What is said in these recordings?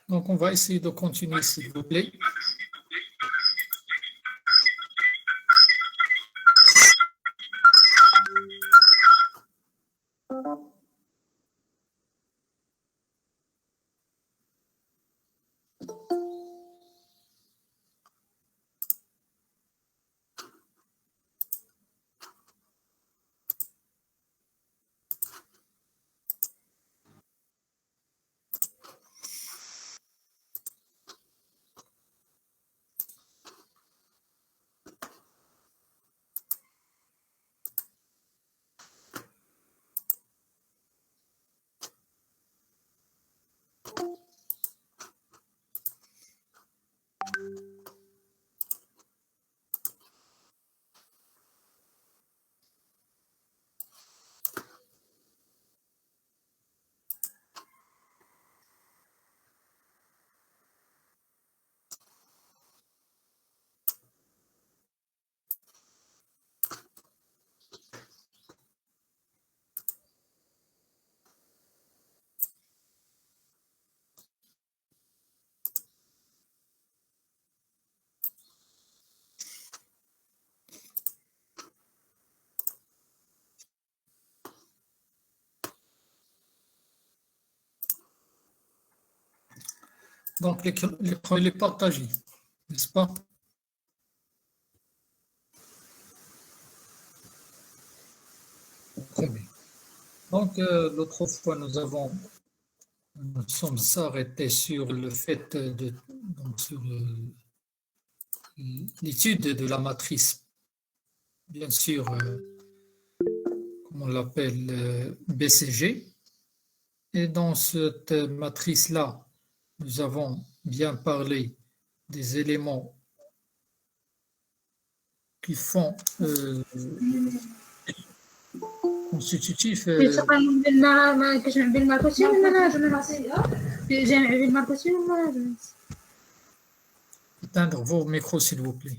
Donc, on va essayer de continuer, s'il vous plaît. Donc, l'écran est partagé, n'est-ce pas? Très bien. Donc, l'autre fois, nous sommes arrêtés sur le fait donc sur l'étude de la matrice, bien sûr, comme on l'appelle BCG. Et dans cette matrice-là, nous avons bien parlé des éléments qui font constitutifs. Éteindre vos micros, s'il vous plaît.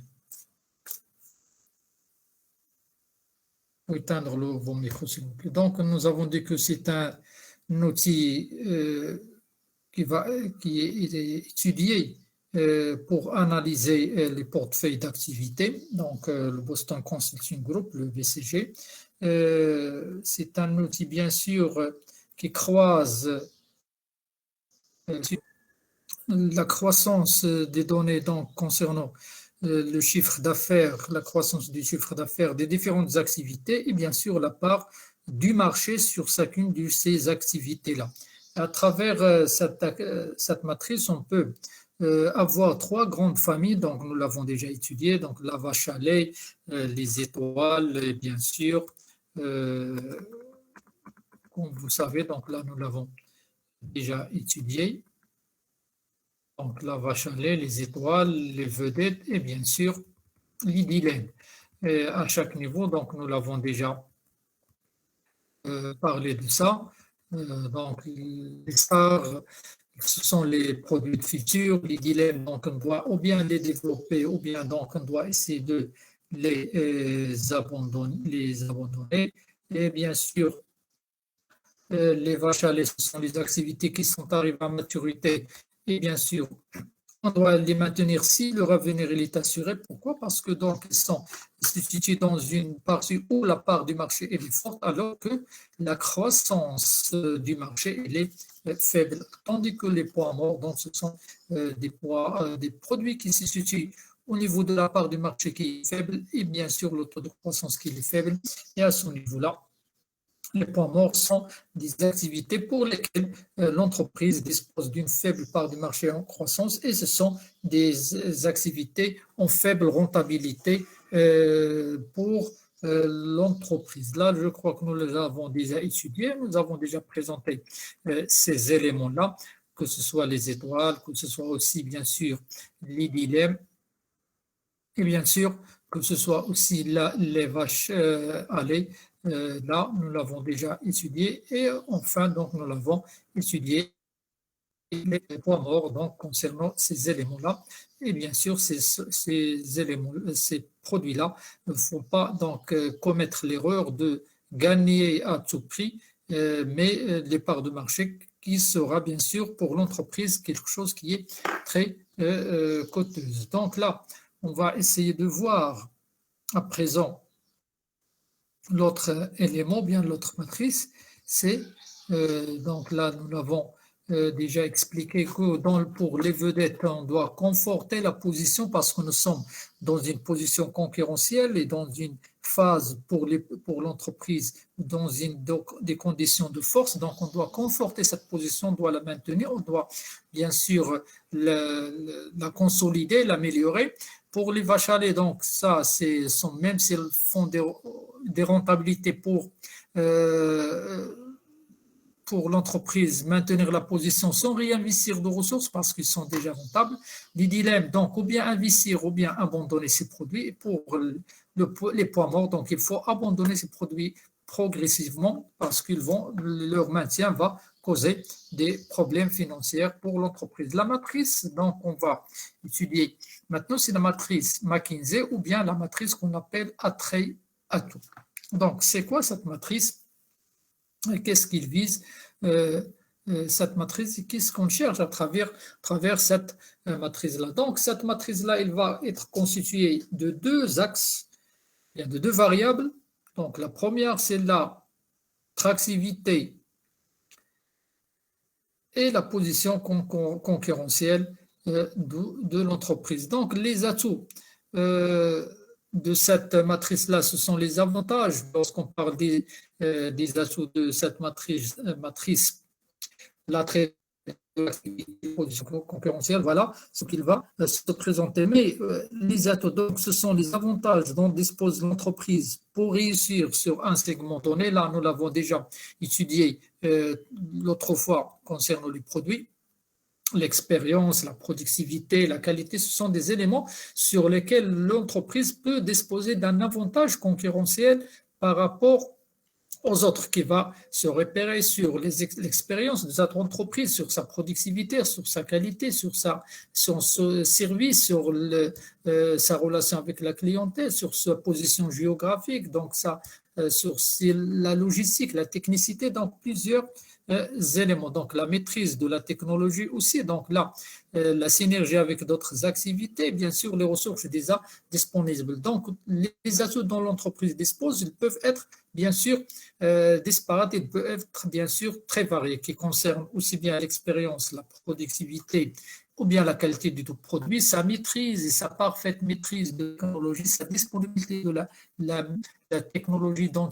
Éteindre vos micros, s'il vous plaît. Donc, nous avons dit que c'est un outil qui est étudié pour analyser les portefeuilles d'activité. Donc, le Boston Consulting Group, le BCG, c'est un outil, bien sûr, qui croise la croissance des données donc, concernant le chiffre d'affaires, la croissance du chiffre d'affaires des différentes activités et bien sûr la part du marché sur chacune de ces activités-là. À travers cette matrice, on peut avoir trois grandes familles, donc nous l'avons déjà étudié, donc la vache à lait, les étoiles, et bien sûr, comme vous savez, donc là nous l'avons déjà étudié. Donc la vache à lait, les étoiles, les vedettes et bien sûr les dilemmes. Et à chaque niveau, donc nous l'avons déjà parlé de ça. Donc les stars, ce sont les produits de futur, les dilemmes, donc on doit ou bien les développer ou bien donc on doit essayer de les abandonner. Et bien sûr, les vaches à lait, ce sont les activités qui sont arrivées à maturité. Et bien sûr, on doit les maintenir si le revenu est assuré. Pourquoi? Parce que donc ils sont situés dans une partie où la part du marché est forte, alors que la croissance du marché elle est faible. Tandis que les poids morts, donc ce sont des produits qui se situent au niveau de la part du marché qui est faible et bien sûr le taux de croissance qui est faible. Et à ce niveau-là, les points morts sont des activités pour lesquelles l'entreprise dispose d'une faible part du marché en croissance et ce sont des activités en faible rentabilité pour l'entreprise. Là, je crois que nous les avons déjà étudiés, nous avons déjà présenté ces éléments-là, que ce soit les étoiles, que ce soit aussi, bien sûr, les dilemmes et bien sûr, que ce soit aussi les vaches à lait, là, nous l'avons déjà étudié. Et enfin, donc, nous l'avons étudié les poids morts donc, concernant ces éléments-là. Et bien sûr, ces éléments, ces produits-là ne font pas donc commettre l'erreur de gagner à tout prix, mais les parts de marché qui sera bien sûr pour l'entreprise quelque chose qui est très coûteuse. Donc là, on va essayer de voir à présent l'autre élément, bien l'autre matrice, c'est donc là nous l'avons déjà expliqué que pour les vedettes, on doit conforter la position parce que nous sommes dans une position concurrentielle et dans une phase pour l'entreprise, dans des conditions de force. Donc, on doit conforter cette position, on doit la maintenir, on doit bien sûr la consolider, l'améliorer. Pour les vaches à lait, donc ça, même si elles font des rentabilités pour l'entreprise, maintenir la position sans réinvestir de ressources parce qu'ils sont déjà rentables. Les dilemmes, donc, ou bien investir ou bien abandonner ces produits. Et pour les poids morts, donc, il faut abandonner ces produits progressivement parce que leur maintien va causer des problèmes financiers pour l'entreprise. La matrice, donc, on va étudier maintenant, c'est la matrice McKinsey ou bien la matrice qu'on appelle attrait-atout. Donc, c'est quoi cette matrice? Qu'est-ce qu'il vise cette matrice et qu'est-ce qu'on cherche à travers cette matrice-là. Donc, cette matrice-là, elle va être constituée de deux axes, de deux variables. Donc, la première, c'est l'attractivité et la position concurrentielle de l'entreprise. Donc, les atouts de cette matrice-là, ce sont les avantages. Lorsqu'on parle des atouts de cette matrice l'attrait de l'activité concurrentielle, voilà ce qu'il va se présenter. Mais les atouts, donc, ce sont les avantages dont dispose l'entreprise pour réussir sur un segment donné. Là, nous l'avons déjà étudié l'autre fois concernant les produits. L'expérience, la productivité, la qualité, ce sont des éléments sur lesquels l'entreprise peut disposer d'un avantage concurrentiel par rapport aux autres, qui va se repérer sur l'expérience de cette entreprise, sur sa productivité, sur sa qualité, sur son service, sur sa relation avec la clientèle, sur sa position géographique, donc sur la logistique, la technicité, donc plusieurs éléments. Donc la maîtrise de la technologie aussi, donc là, la synergie avec d'autres activités, bien sûr, les ressources déjà disponibles. Donc les atouts dont l'entreprise dispose, ils peuvent être bien sûr disparates, ils peuvent être bien sûr très variés, qui concernent aussi bien l'expérience, la productivité, ou bien la qualité du tout produit, sa maîtrise et sa parfaite maîtrise de la technologie, sa disponibilité de la technologie dont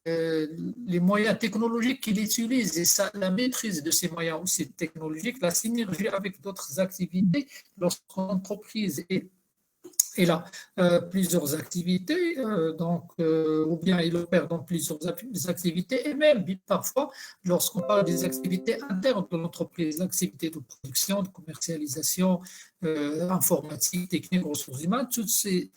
les moyens technologiques qu'il utilise et la maîtrise de ces moyens aussi technologiques, la synergie avec d'autres activités lorsqu'une entreprise il a plusieurs activités, ou bien il opère dans plusieurs activités, et même parfois, lorsqu'on parle des activités internes de l'entreprise, l'activité de production, de commercialisation, informatique, technique, ressources humaines, toutes ces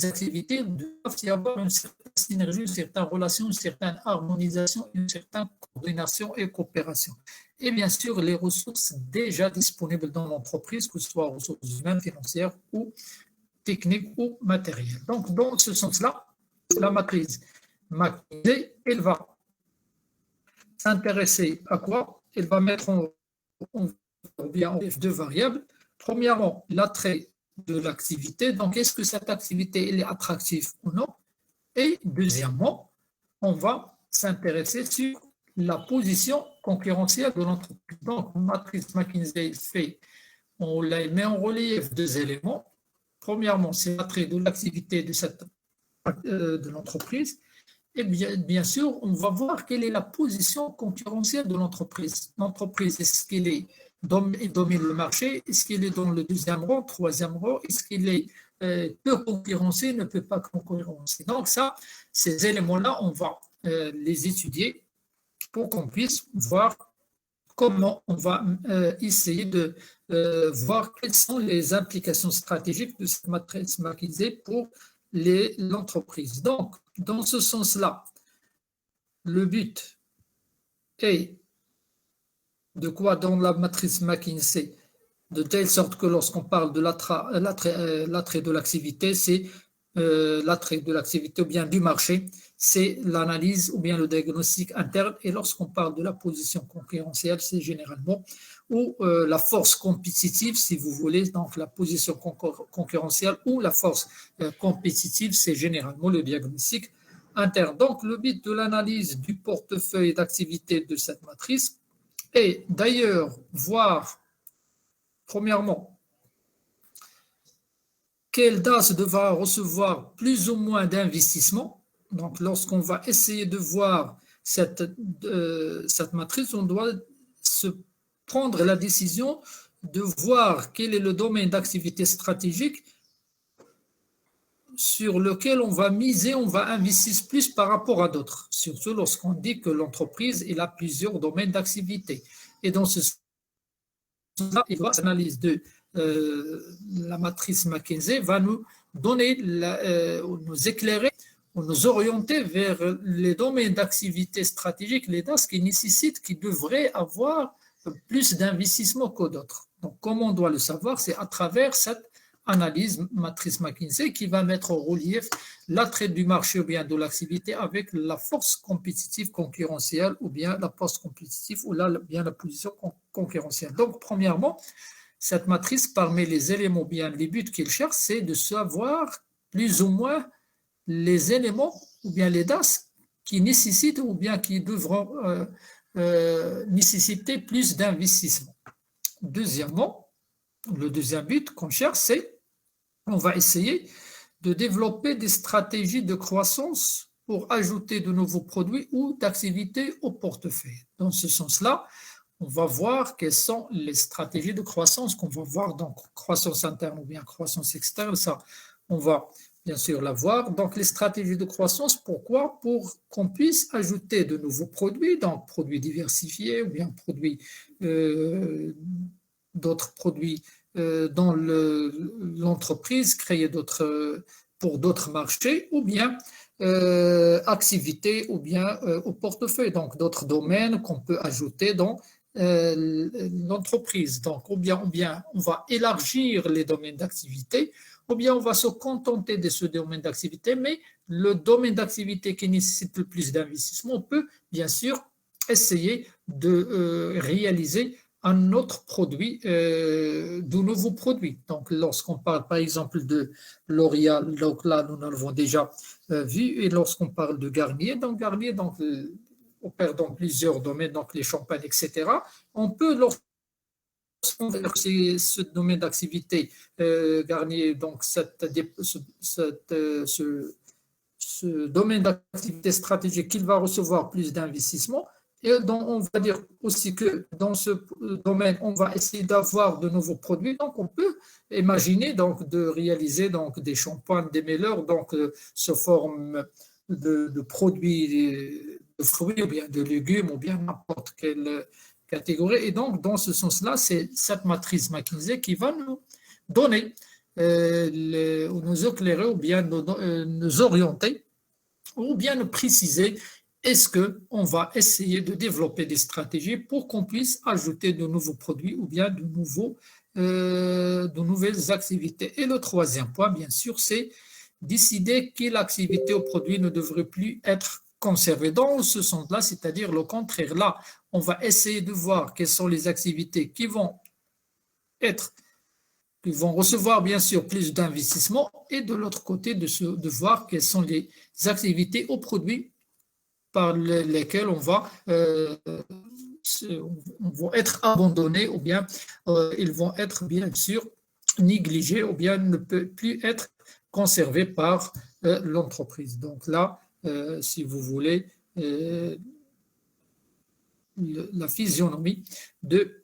activités doivent y avoir une certaine synergie, une certaine relation, une certaine harmonisation, une certaine coordination et coopération. Et bien sûr, les ressources déjà disponibles dans l'entreprise, que ce soit ressources humaines, financières ou technique ou matériel. Donc, dans ce sens-là, la matrice McKinsey, elle va s'intéresser à quoi? Elle va mettre en deux variables. Premièrement, l'attrait de l'activité. Donc, est-ce que cette activité elle est attractive ou non? Et deuxièmement, on va s'intéresser sur la position concurrentielle de l'entreprise. Donc, la matrice McKinsey on la met en relief deux éléments. Premièrement, c'est l'attrait de l'activité de l'entreprise. Et bien sûr, on va voir quelle est la position concurrentielle de l'entreprise. L'entreprise, est-ce qu'elle domine le marché? Est-ce qu'elle est dans le deuxième rang, troisième rang? Est-ce qu'elle peut concurrencer, ne peut pas concurrencer? Donc ces éléments-là, on va les étudier pour qu'on puisse voir comment on va essayer de voir quelles sont les implications stratégiques de cette matrice McKinsey pour l'entreprise. Donc, dans ce sens-là, le but est de quoi dans la matrice McKinsey, de telle sorte que lorsqu'on parle de l'attrait de l'activité, c'est l'attrait de l'activité ou bien du marché, c'est l'analyse ou bien le diagnostic interne. Et lorsqu'on parle de la position concurrentielle, c'est généralement ou la force compétitive, si vous voulez, donc la position concurrentielle ou la force compétitive, c'est généralement le diagnostic interne. Donc, le but de l'analyse du portefeuille d'activité de cette matrice est d'ailleurs voir, premièrement, quelle DAS devra recevoir plus ou moins d'investissement. Donc, lorsqu'on va essayer de voir cette matrice, on doit se prendre la décision de voir quel est le domaine d'activité stratégique sur lequel on va miser, on va investir plus par rapport à d'autres, surtout lorsqu'on dit que l'entreprise a plusieurs domaines d'activité. Et dans ce sens-là, l'analyse de la matrice McKinsey va nous donner, nous éclairer, ou nous orienter vers les domaines d'activité stratégique, les DAS qui nécessitent, qui devraient avoir plus d'investissement que d'autres. Donc, comment on doit le savoir? C'est à travers cette analyse matrice McKinsey qui va mettre en relief l'attrait du marché ou bien de l'activité avec la force compétitive concurrentielle ou bien la force compétitive ou là, bien la position concurrentielle. Donc, premièrement, cette matrice, parmi les éléments, bien les buts qu'il cherche, c'est de savoir plus ou moins les éléments ou bien les DAS qui nécessitent ou bien qui devront nécessiter plus d'investissement. Deuxièmement, le deuxième but qu'on cherche, c'est on va essayer de développer des stratégies de croissance pour ajouter de nouveaux produits ou d'activités au portefeuille. Dans ce sens-là, on va voir quelles sont les stratégies de croissance qu'on va voir, donc croissance interne ou bien croissance externe, ça, on va bien sûr la voir. Donc, les stratégies de croissance, pourquoi? Pour qu'on puisse ajouter de nouveaux produits, donc produits diversifiés ou bien d'autres produits dans l'entreprise, créer pour d'autres marchés ou bien activités ou bien au portefeuille, donc d'autres domaines qu'on peut ajouter dans l'entreprise. Donc, ou bien on va élargir les domaines d'activité, ou bien on va se contenter de ce domaine d'activité, mais le domaine d'activité qui nécessite le plus d'investissement, on peut bien sûr essayer de réaliser un autre produit, de nouveaux produits. Donc, lorsqu'on parle par exemple de L'Oréal, donc là, nous l'avons déjà vu, et lorsqu'on parle de Garnier, donc, opère dans plusieurs domaines, donc les champagnes, etc. On peut, lorsqu'on veut ce domaine d'activité, Garnier, donc ce domaine d'activité stratégique, qu'il va recevoir plus d'investissement. Et donc, on va dire aussi que dans ce domaine, on va essayer d'avoir de nouveaux produits. Donc, on peut imaginer donc, de réaliser donc, des champagnes, des meilleurs, donc sous forme de produits de fruits ou bien de légumes ou bien n'importe quelle catégorie. Et donc, dans ce sens-là, c'est cette matrice McKinsey qui va nous donner, nous éclairer ou bien nous orienter ou bien nous préciser est-ce qu'on va essayer de développer des stratégies pour qu'on puisse ajouter de nouveaux produits ou bien de nouvelles activités. Et le troisième point, bien sûr, c'est décider quelle activité ou produit ne devrait plus être conservé dans ce sens-là, c'est-à-dire le contraire. Là, on va essayer de voir quelles sont les activités qui vont recevoir bien sûr plus d'investissement et de l'autre côté de voir quelles sont les activités ou produits par lesquels on va être abandonnés ou bien ils vont être bien sûr négligés ou bien ne peuvent plus être conservés par l'entreprise. Donc là, si vous voulez, la physionomie de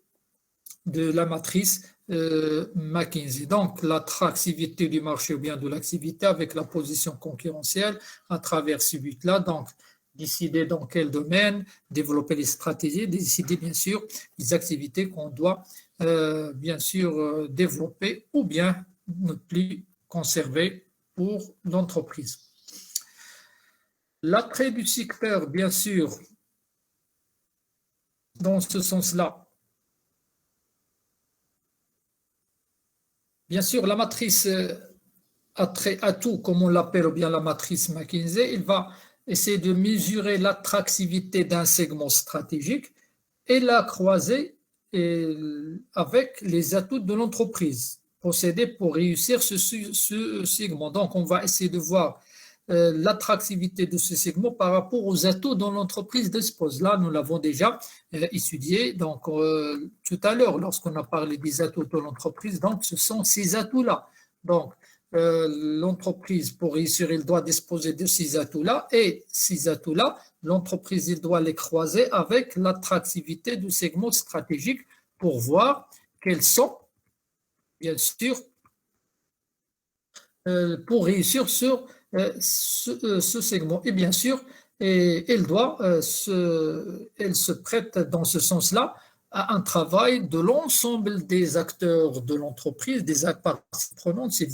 la matrice McKinsey. Donc, l'attractivité du marché ou bien de l'activité avec la position concurrentielle à travers ce but-là. Donc, décider dans quel domaine, développer les stratégies, décider bien sûr les activités qu'on doit bien sûr développer ou bien ne plus conserver pour l'entreprise. L'attrait du secteur, bien sûr, dans ce sens-là, bien sûr, la matrice attrait atout, comme on l'appelle, ou bien la matrice McKinsey, il va essayer de mesurer l'attractivité d'un segment stratégique et la croiser avec les atouts de l'entreprise possédés pour réussir ce segment. Donc, on va essayer de voir l'attractivité de ce segment par rapport aux atouts dont l'entreprise dispose. Là, nous l'avons déjà étudié donc, tout à l'heure lorsqu'on a parlé des atouts de l'entreprise. Donc, ce sont ces atouts-là. Donc, l'entreprise, pour réussir, il doit disposer de ces atouts-là et ces atouts-là, l'entreprise, il doit les croiser avec l'attractivité du segment stratégique pour voir quels sont, bien sûr, pour réussir sur ce segment. Et bien sûr, elle se prête dans ce sens-là à un travail de l'ensemble des acteurs de l'entreprise, des parties prenantes, si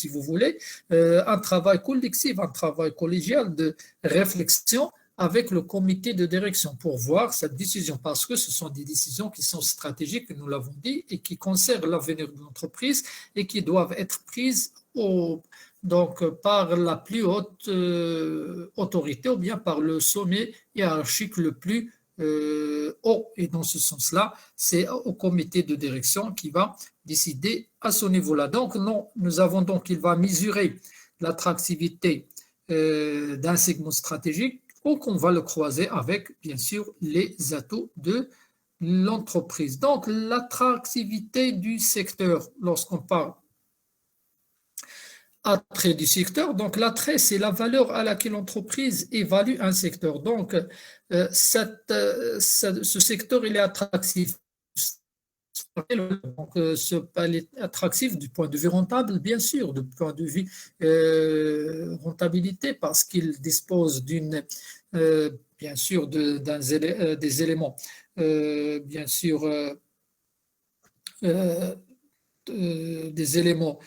vous voulez, un travail collectif, un travail collégial de réflexion avec le comité de direction pour voir cette décision, parce que ce sont des décisions qui sont stratégiques, nous l'avons dit, et qui concernent l'avenir de l'entreprise et qui doivent être prises donc par la plus haute autorité ou bien par le sommet hiérarchique le plus haut. Et dans ce sens-là, c'est au comité de direction qui va décider à ce niveau-là. Donc, non, nous avons donc, il va mesurer l'attractivité d'un segment stratégique ou qu'on va le croiser avec, bien sûr, les atouts de l'entreprise. Donc, l'attractivité du secteur, lorsqu'on parle attrait du secteur. Donc, l'attrait, c'est la valeur à laquelle l'entreprise évalue un secteur. Donc, ce secteur, il est attractif. Donc, elle est attractif du point de vue rentable, bien sûr, du point de vue rentabilité, parce qu'il dispose bien sûr, des éléments, bien sûr, euh, des éléments,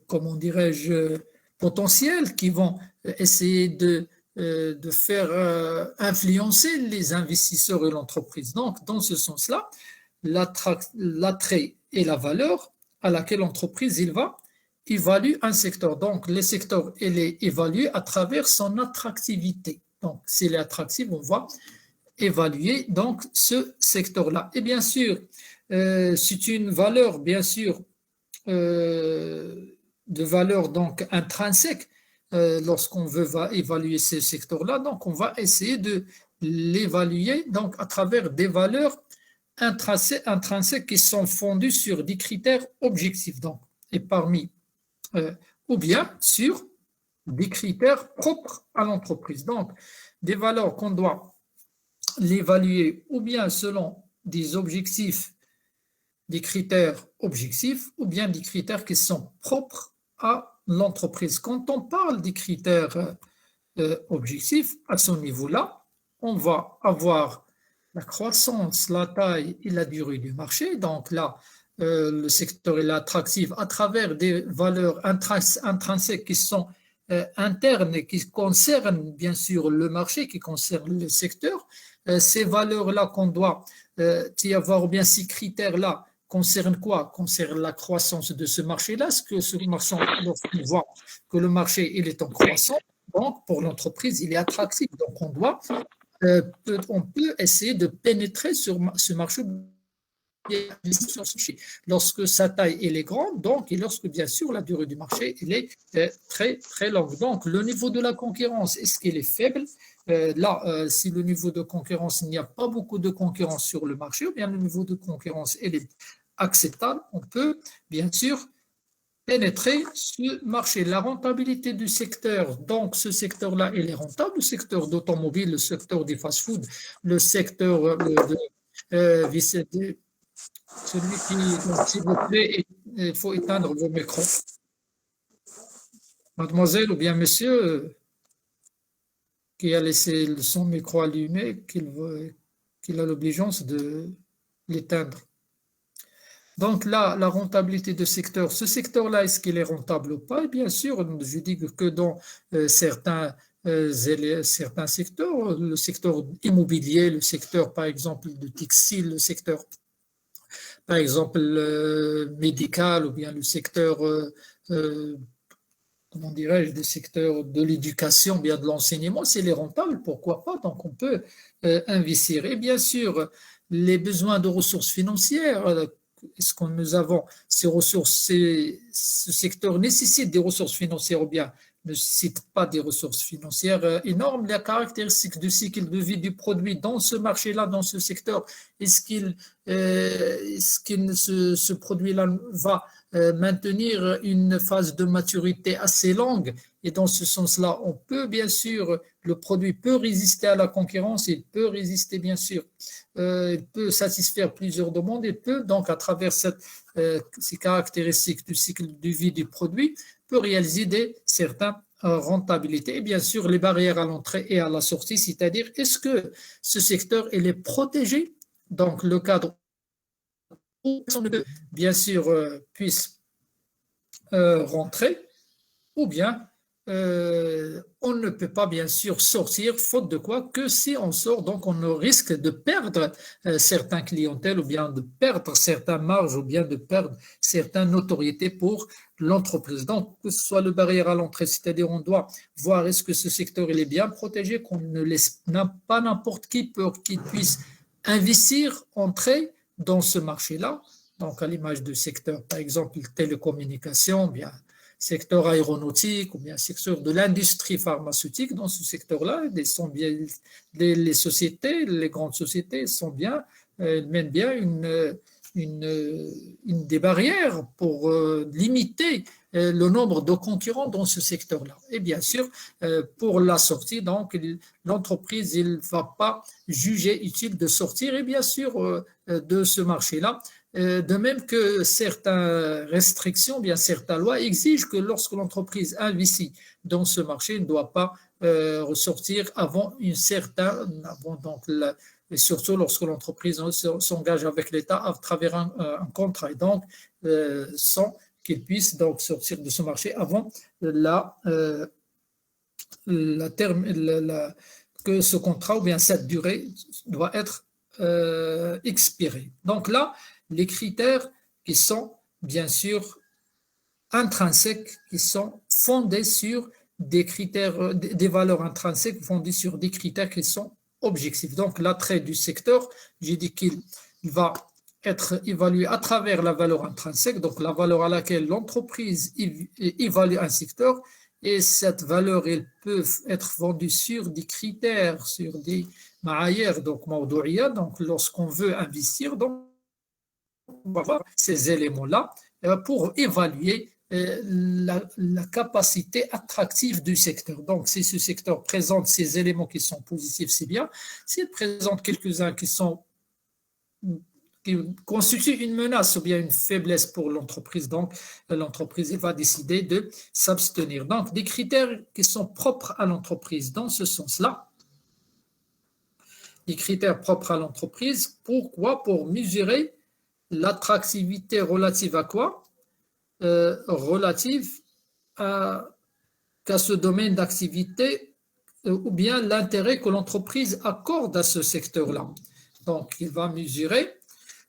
comment dirais-je, potentiels qui vont essayer de faire influencer les investisseurs et l'entreprise. Donc, dans ce sens-là, l'attrait et la valeur à laquelle l'entreprise il va évalue un secteur. Donc, le secteur, il est évalué à travers son attractivité. Donc, s'il est attractif, on va évaluer donc ce secteur-là. Et bien sûr, c'est une valeur, bien sûr, de valeur donc intrinsèque lorsqu'on veut évaluer ce secteur-là. Donc, on va essayer de l'évaluer donc à travers des valeurs intrinsèques qui sont fondées sur des critères objectifs. Donc, et parmi ou bien sur des critères propres à l'entreprise. Donc, des valeurs qu'on doit l'évaluer ou bien selon des objectifs, des critères objectifs ou bien des critères qui sont propres à l'entreprise. Quand on parle des critères objectifs, à ce niveau-là, on va avoir la croissance, la taille et la durée du marché. Donc là, le secteur est attractif à travers des valeurs intrinsèques qui sont internes et qui concernent bien sûr le marché, qui concernent le secteur. Ces valeurs-là qu'on doit y avoir, ou bien ces critères-là, concernent quoi? Concernent la croissance de ce marché-là. Ce que ce marché, lorsqu'on voit que le marché il est en croissance, donc pour l'entreprise, il est attractif. Donc on peut essayer de pénétrer sur ce marché lorsque sa taille elle est grande, donc, et lorsque bien sûr la durée du marché elle est très très longue. Donc le niveau de la concurrence, est-ce qu'il est faible? Là, si le niveau de concurrence, il n'y a pas beaucoup de concurrence sur le marché, ou bien le niveau de concurrence elle est acceptable, on peut bien sûr pénétrer ce marché. La rentabilité du secteur, donc ce secteur-là, il est rentable, le secteur d'automobile, le secteur des fast-food, le secteur celui qui, donc, s'il vous plaît, il faut éteindre vos micros. Mademoiselle ou bien monsieur qui a laissé son micro allumé, qu'il a l'obligeance de l'éteindre. Donc là, la rentabilité de secteur, ce secteur-là, est-ce qu'il est rentable ou pas? Et bien sûr, je dis que dans certains secteurs, le secteur immobilier, le secteur par exemple de textile, le secteur par exemple médical ou bien le secteur comment dirais-je, des secteurs de l'éducation, bien de l'enseignement, c'est les rentables, pourquoi pas? Donc, on peut investir. Et bien sûr, les besoins de ressources financières, est-ce que nous avons ces ressources, ce secteur nécessite des ressources financières ou bien ne nécessite pas des ressources financières énormes? Les caractéristiques du cycle de vie du produit dans ce marché-là, dans ce secteur, ce produit-là va maintenir une phase de maturité assez longue. Et dans ce sens-là, on peut bien sûr, le produit peut résister à la concurrence, il peut résister bien sûr, il peut satisfaire plusieurs demandes, il peut donc à travers ces caractéristiques du cycle de vie du produit, peut réaliser certaines rentabilités. Et bien sûr, les barrières à l'entrée et à la sortie, c'est-à-dire est-ce que ce secteur il est protégé, donc le cadre où bien sûr puisse rentrer, ou bien on ne peut pas bien sûr sortir, faute de quoi que si on sort, donc on risque de perdre certaines clientèles, ou bien de perdre certaines marges, ou bien de perdre certaines notoriétés pour l'entreprise. Donc, que ce soit le barrière à l'entrée, c'est-à-dire on doit voir est-ce que ce secteur il est bien protégé, qu'on ne laisse pas n'importe qui pour qu'il puisse investir, entrer dans ce marché-là. Donc, à l'image du secteur, par exemple, télécommunications, bien secteur aéronautique ou bien secteur de l'industrie pharmaceutique. Dans ce secteur-là, les sociétés, les grandes sociétés sont bien, mènent bien des barrières pour limiter le nombre de concurrents dans ce secteur-là. Et bien sûr, pour la sortie, donc, l'entreprise ne va pas juger utile de sortir, et bien sûr, de ce marché-là. De même que certaines restrictions, bien certaines lois exigent que lorsque l'entreprise investit dans ce marché, elle ne doit pas ressortir avant une certaine, et surtout lorsque l'entreprise s'engage avec l'État à travers un contrat, et donc sans qu'il puisse donc sortir de ce marché avant que ce contrat ou bien cette durée doit être expirée. Donc là, les critères qui sont bien sûr intrinsèques, qui sont fondés sur des critères, des valeurs intrinsèques fondées sur des critères qui sont objectifs. Donc l'attrait du secteur, j'ai dit qu'il va être évalué à travers la valeur intrinsèque, donc la valeur à laquelle l'entreprise évalue un secteur, et cette valeur, elle peut être vendue sur des critères, sur des maayères, donc donc lorsqu'on veut investir, donc on va voir ces éléments-là pour évaluer la capacité attractive du secteur. Donc, si ce secteur présente ces éléments qui sont positifs, c'est bien. S'il présente quelques-uns qui constituent une menace ou bien une faiblesse pour l'entreprise, donc l'entreprise va décider de s'abstenir. Donc, des critères qui sont propres à l'entreprise dans ce sens-là. Des critères propres à l'entreprise. Pourquoi? Pour mesurer l'attractivité relative à quoi? Relative qu'à ce domaine d'activité ou bien l'intérêt que l'entreprise accorde à ce secteur-là. Donc, il va mesurer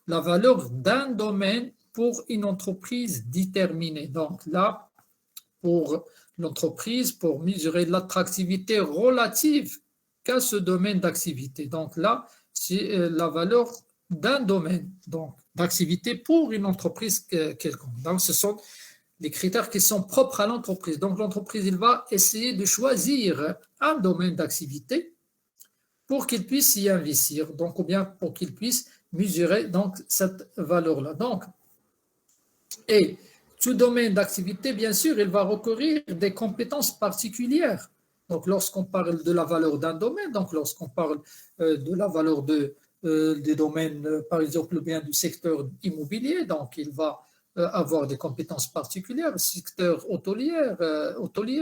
la valeur d'un domaine pour une entreprise déterminée. Donc là, pour l'entreprise, pour mesurer l'attractivité relative qu'à ce domaine d'activité. Donc là, c'est la valeur d'un domaine d'activité pour une entreprise quelconque. Donc, ce sont les critères qui sont propres à l'entreprise. Donc, l'entreprise, il va essayer de choisir un domaine d'activité pour qu'il puisse y investir, donc, ou bien pour qu'il puisse mesurer donc, cette valeur-là. Donc, et ce domaine d'activité, bien sûr, il va recourir des compétences particulières. Donc, lorsqu'on parle de la valeur d'un domaine, donc lorsqu'on parle de la valeur des domaines, par exemple, bien du secteur immobilier, donc il va avoir des compétences particulières, le secteur hôtelier,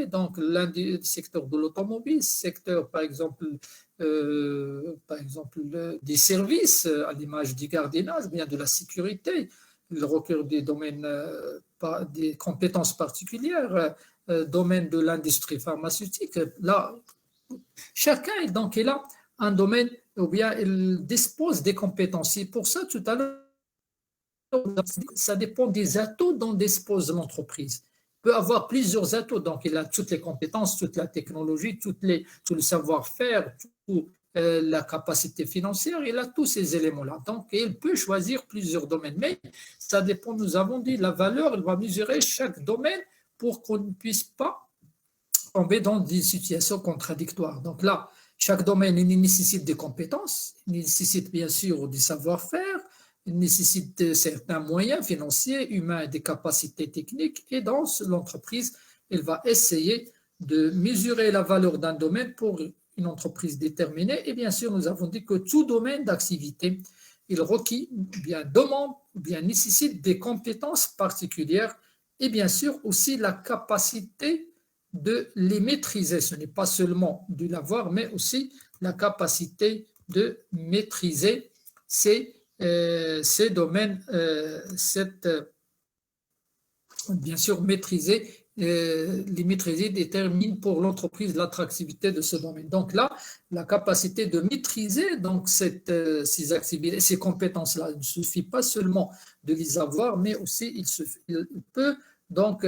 donc le secteur de l'automobile, secteur, par exemple, des services, à l'image du gardiennage, bien de la sécurité, il requiert des domaines, des compétences particulières, domaine de l'industrie pharmaceutique. Là, chacun donc il a un domaine ou bien il dispose des compétences. Et pour ça, tout à l'heure, ça dépend des atouts dont dispose l'entreprise. peut avoir plusieurs atouts. Donc, il a toutes les compétences, toute la technologie, tout le savoir-faire, la capacité financière, il a tous ces éléments-là. Donc, il peut choisir plusieurs domaines. Mais ça dépend, nous avons dit, la valeur, il va mesurer chaque domaine pour qu'on ne puisse pas tomber dans des situations contradictoires. Donc là, chaque domaine, il nécessite des compétences, il nécessite bien sûr du savoir-faire, il nécessite certains moyens financiers, humains, des capacités techniques. Et dans l'entreprise, elle va essayer de mesurer la valeur d'un domaine pour une entreprise déterminée. Et bien sûr, nous avons dit que tout domaine d'activité, il requiert, bien demande, bien nécessite des compétences particulières et bien sûr aussi la capacité de les maîtriser. Ce n'est pas seulement de l'avoir, mais aussi la capacité de maîtriser ces domaines, bien sûr, les maîtriser détermine pour l'entreprise l'attractivité de ce domaine. Donc là, la capacité de maîtriser donc ces activités, ces compétences-là, il ne suffit pas seulement de les avoir, mais aussi il peut donc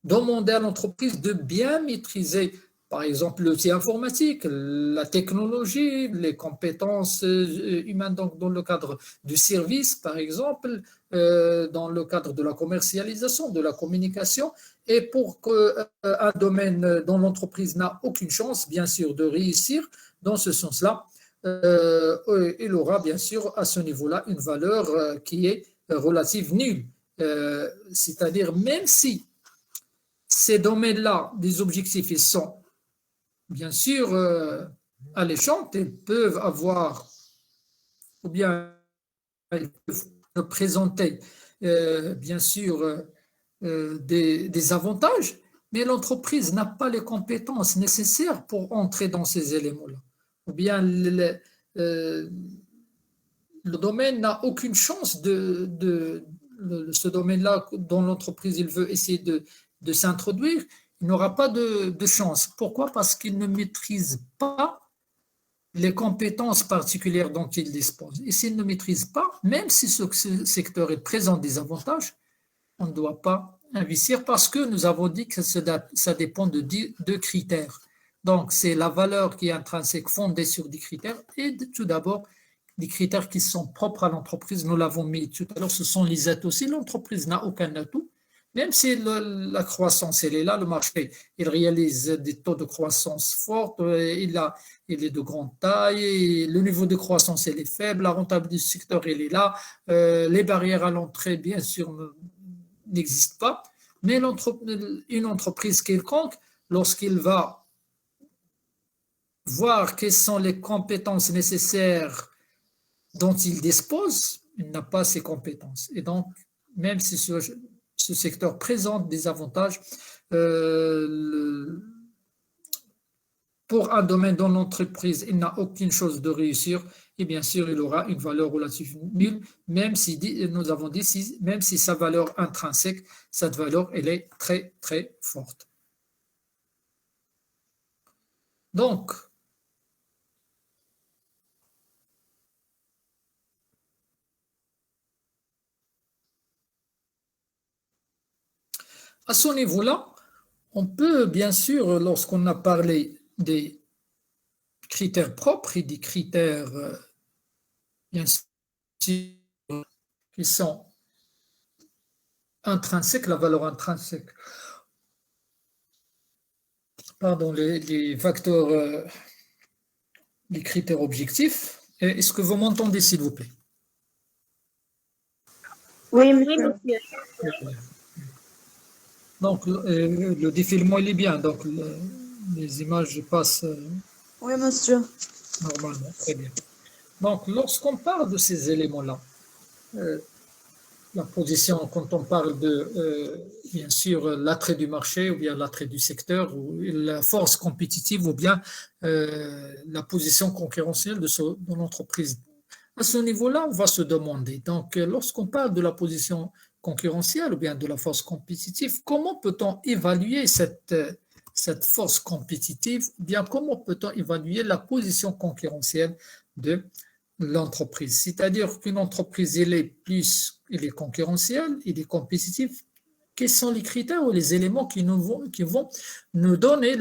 demander à l'entreprise de bien maîtriser, par exemple, l'outil informatique, la technologie, les compétences humaines donc dans le cadre du service, par exemple, dans le cadre de la commercialisation, de la communication. Et pour qu'un domaine dont l'entreprise n'a aucune chance, bien sûr, de réussir dans ce sens-là, il aura bien sûr à ce niveau-là une valeur qui est relative nulle. C'est-à-dire même si ces domaines-là, des objectifs, ils sont bien sûr alléchants, ils peuvent avoir, ou bien ils peuvent présenter bien sûr des avantages, mais l'entreprise n'a pas les compétences nécessaires pour entrer dans ces éléments-là. Ou bien le domaine n'a aucune chance ce domaine-là dont l'entreprise il veut essayer de s'introduire, il n'aura pas de chance. Pourquoi? Parce qu'il ne maîtrise pas les compétences particulières dont il dispose. Et s'il ne maîtrise pas, même si ce secteur présente des avantages, on ne doit pas investir parce que nous avons dit que ça dépend de deux critères. Donc, c'est la valeur qui est intrinsèque fondée sur des critères et tout d'abord, des critères qui sont propres à l'entreprise. Nous l'avons mis tout à l'heure, ce sont les atouts. Si l'entreprise n'a aucun atout, même si la croissance elle est là, le marché il réalise des taux de croissance forts, il est de grande taille, le niveau de croissance elle est faible, la rentabilité du secteur elle est là, les barrières à l'entrée bien sûr n'existent pas, mais une entreprise quelconque, lorsqu'il va voir quelles sont les compétences nécessaires dont il dispose, il n'a pas ces compétences. Et donc, même si ce secteur présente des avantages, pour un domaine dont l'entreprise n'a aucune chose de réussir, et bien sûr, il aura une valeur relativement nulle, même si, nous avons dit, même si sa valeur intrinsèque, cette valeur, elle est très, très forte. Donc, à ce niveau-là, on peut bien sûr, lorsqu'on a parlé des critères propres et des critères, bien sûr, qui sont intrinsèques, la valeur intrinsèque, pardon, les facteurs, les critères objectifs. Est-ce que vous m'entendez, s'il vous plaît? Oui, monsieur. Donc, le défilement, il est bien. Donc, les images passent Oui, monsieur. normalement. Très bien. Donc, lorsqu'on parle de ces éléments-là, la position, quand on parle de, bien sûr, l'attrait du marché ou bien l'attrait du secteur ou la force compétitive ou bien la position concurrentielle de l'entreprise. À ce niveau-là, on va se demander, donc, lorsqu'on parle de la position concurrentielle ou bien de la force compétitive, comment peut-on évaluer cette force compétitive ou bien comment peut-on évaluer la position concurrentielle de l'entreprise? C'est-à-dire qu'une entreprise, elle est concurrentielle, elle est compétitive, quels sont les critères ou les éléments qui vont nous donner,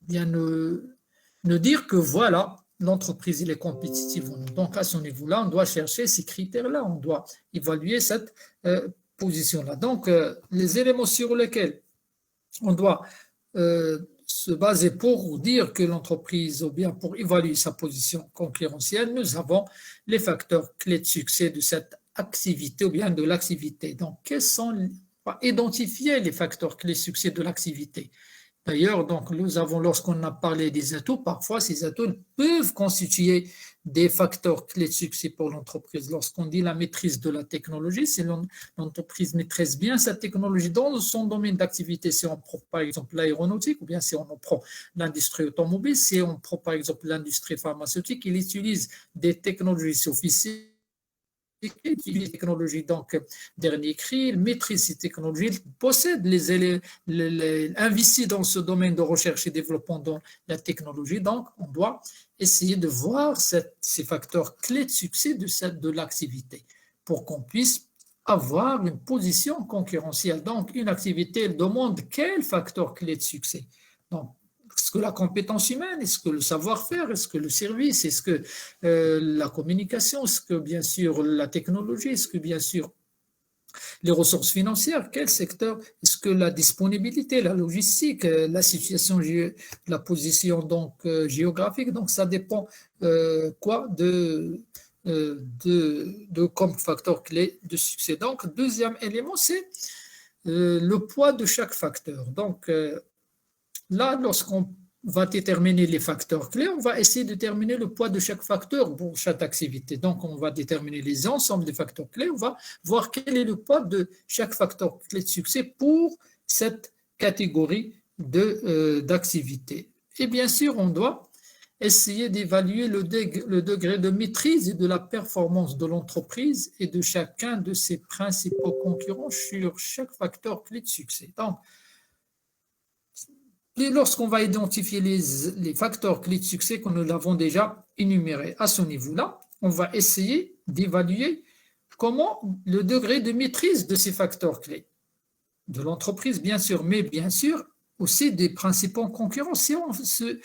bien nous dire que voilà, l'entreprise elle est compétitive. Donc, à ce niveau-là, on doit chercher ces critères-là, on doit évaluer cette position-là. Donc, les éléments sur lesquels on doit se baser pour dire que l'entreprise, ou bien pour évaluer sa position concurrentielle, nous avons les facteurs clés de succès de cette activité ou bien de l'activité. Donc, quels sont, identifier les facteurs clés de succès de l'activité. D'ailleurs, donc, nous avons, lorsqu'on a parlé des atouts, parfois ces atouts peuvent constituer des facteurs clés de succès pour l'entreprise. Lorsqu'on dit la maîtrise de la technologie, c'est l'entreprise maîtrise bien sa technologie dans son domaine d'activité. Si on prend par exemple l'aéronautique, ou bien si on prend l'industrie automobile, si on prend par exemple l'industrie pharmaceutique, il utilise des technologies sophistiquées, utilise les technologies, donc dernier cri, il maîtrise ces technologies, il possède investit dans ce domaine de recherche et développement dans la technologie. Donc, on doit essayer de voir ces facteurs clés de succès de l'activité pour qu'on puisse avoir une position concurrentielle. Donc, une activité, elle demande quel facteur clé de succès. Donc, est-ce que la compétence humaine, est-ce que le savoir-faire, est-ce que le service, est-ce que la communication, est-ce que bien sûr la technologie, est-ce que bien sûr les ressources financières, quel secteur, est-ce que la disponibilité, la logistique, la situation, la position donc géographique, donc ça dépend quoi de comme facteur clé de succès. Donc, deuxième élément, c'est le poids de chaque facteur. Donc, là, lorsqu'on va déterminer les facteurs clés, on va essayer de déterminer le poids de chaque facteur pour chaque activité. Donc, on va déterminer les ensembles des facteurs clés, on va voir quel est le poids de chaque facteur clé de succès pour cette catégorie d'activité. Et bien sûr, on doit essayer d'évaluer le degré de maîtrise et de la performance de l'entreprise et de chacun de ses principaux concurrents sur chaque facteur clé de succès. Donc, lorsqu'on va identifier les facteurs clés de succès que nous l'avons déjà énumérés à ce niveau-là, on va essayer d'évaluer comment le degré de maîtrise de ces facteurs clés de l'entreprise, bien sûr, mais bien sûr aussi des principaux concurrents. Si on se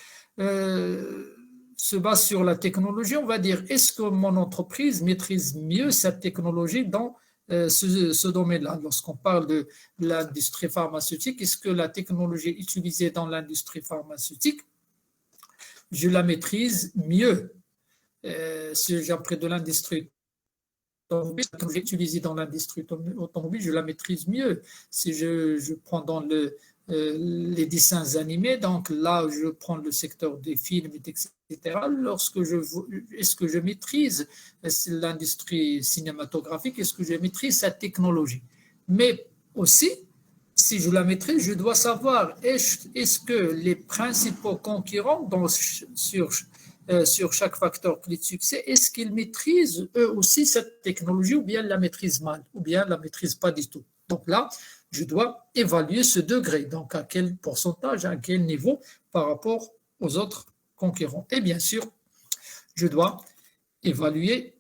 base sur la technologie, on va dire, est-ce que mon entreprise maîtrise mieux cette technologie dans ce domaine-là? Lorsqu'on parle de l'industrie pharmaceutique, est-ce que la technologie utilisée dans l'industrie pharmaceutique, je la maîtrise mieux? Si j'ai appris de l'industrie automobile, la technologie utilisée dans l'industrie automobile, je la maîtrise mieux. Si je prends dans les dessins animés, donc là, je prends le secteur des films, etc. Est-ce que je maîtrise l'industrie cinématographique? Est-ce que je maîtrise cette technologie? Mais aussi, si je la maîtrise, je dois savoir est-ce que les principaux concurrents sur chaque facteur clé de succès, est-ce qu'ils maîtrisent eux aussi cette technologie ou bien la maîtrisent mal ou bien la maîtrisent pas du tout? Donc là, je dois évaluer ce degré, donc à quel pourcentage, à quel niveau par rapport aux autres concurrents. Et bien sûr, je dois évaluer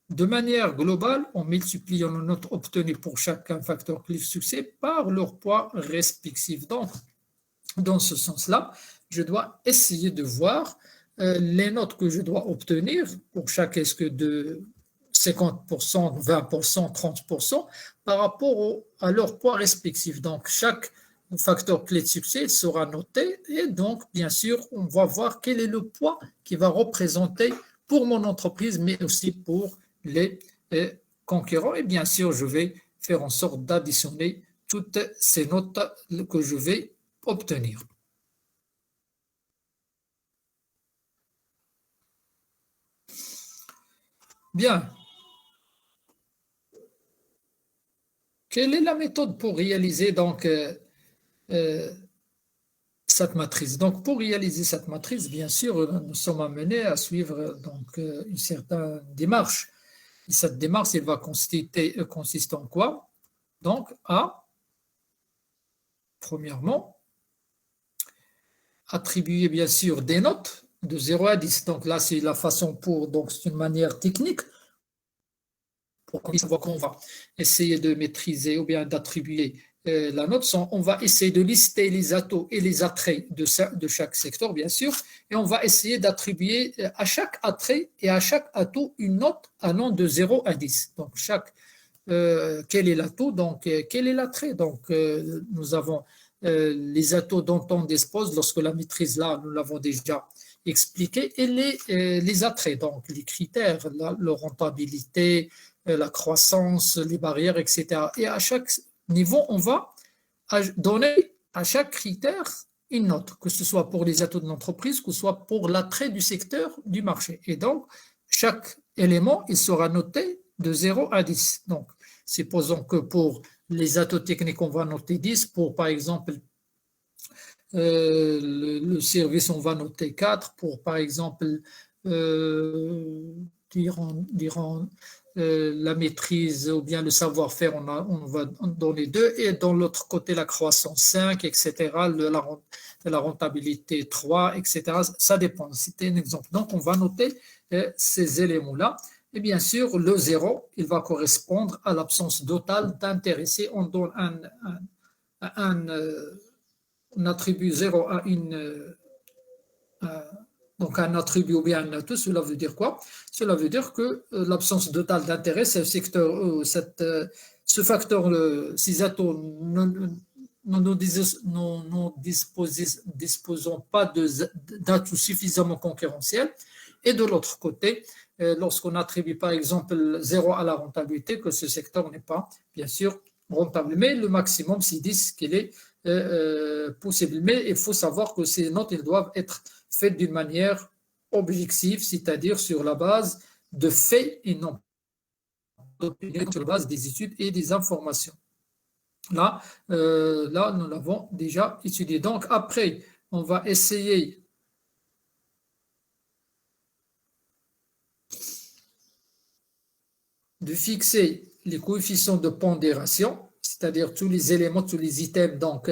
de manière globale en multipliant les notes obtenues pour chacun facteur clé de succès par leur poids respectif. Donc, dans ce sens-là, je dois essayer de voir les notes que je dois obtenir pour chaque est-ce que de 50%, 20%, 30% par rapport à leur poids respectif. Donc, chaque facteur clé de succès sera noté et donc, bien sûr, on va voir quel est le poids qui va représenter pour mon entreprise, mais aussi pour les concurrents. Et bien sûr, je vais faire en sorte d'additionner toutes ces notes que je vais obtenir. Bien. Quelle est la méthode pour réaliser donc cette matrice? Donc, pour réaliser cette matrice, bien sûr, nous sommes amenés à suivre donc une certaine démarche. Et cette démarche, elle va consister en quoi? Donc, premièrement, attribuer bien sûr des notes de 0 à 10. Donc là, c'est la façon donc c'est une manière technique pour savoir qu'on va essayer de maîtriser ou bien d'attribuer la note, on va essayer de lister les atouts et les attraits de chaque secteur, bien sûr, et on va essayer d'attribuer à chaque attrait et à chaque atout une note allant de 0 à 10. Donc, quel est l'atout, donc quel est l'attrait. Donc, nous avons les atouts dont on dispose lorsque la maîtrise, là, nous l'avons déjà expliqué, et les attraits, donc les critères, la rentabilité, la croissance, les barrières, etc. Et à chaque niveau, on va donner à chaque critère une note, que ce soit pour les atouts de l'entreprise, que ce soit pour l'attrait du secteur du marché. Et donc, chaque élément, il sera noté de 0 à 10. Donc, supposons que pour les atouts techniques, on va noter 10. Pour, par exemple, le service, on va noter 4. Pour, par exemple, la maîtrise ou bien le savoir-faire, on va donner 2. Et dans l'autre côté, la croissance 5, etc. La rentabilité 3, etc. Ça dépend. C'était un exemple. Donc, on va noter ces éléments-là. Et bien sûr, le 0, il va correspondre à l'absence totale d'intéressés. On donne on attribue 0 à donc un attribut ou bien un atout. Cela veut dire quoi? Cela veut dire que l'absence totale d'intérêt, ce facteur, ces atouts, nous disposons pas d'atouts suffisamment concurrentiels. Et de l'autre côté, lorsqu'on attribue par exemple 0 à la rentabilité, que ce secteur n'est pas, bien sûr, rentable. Mais le maximum, c'est 10 qu'il est possible. Mais il faut savoir que ces notes, elles doivent être faites d'une manière objective, c'est-à-dire sur la base de faits et non sur la base des études et des informations. Là, nous l'avons déjà étudié. Donc, après, on va essayer de fixer les coefficients de pondération, c'est-à-dire tous les éléments, tous les items, donc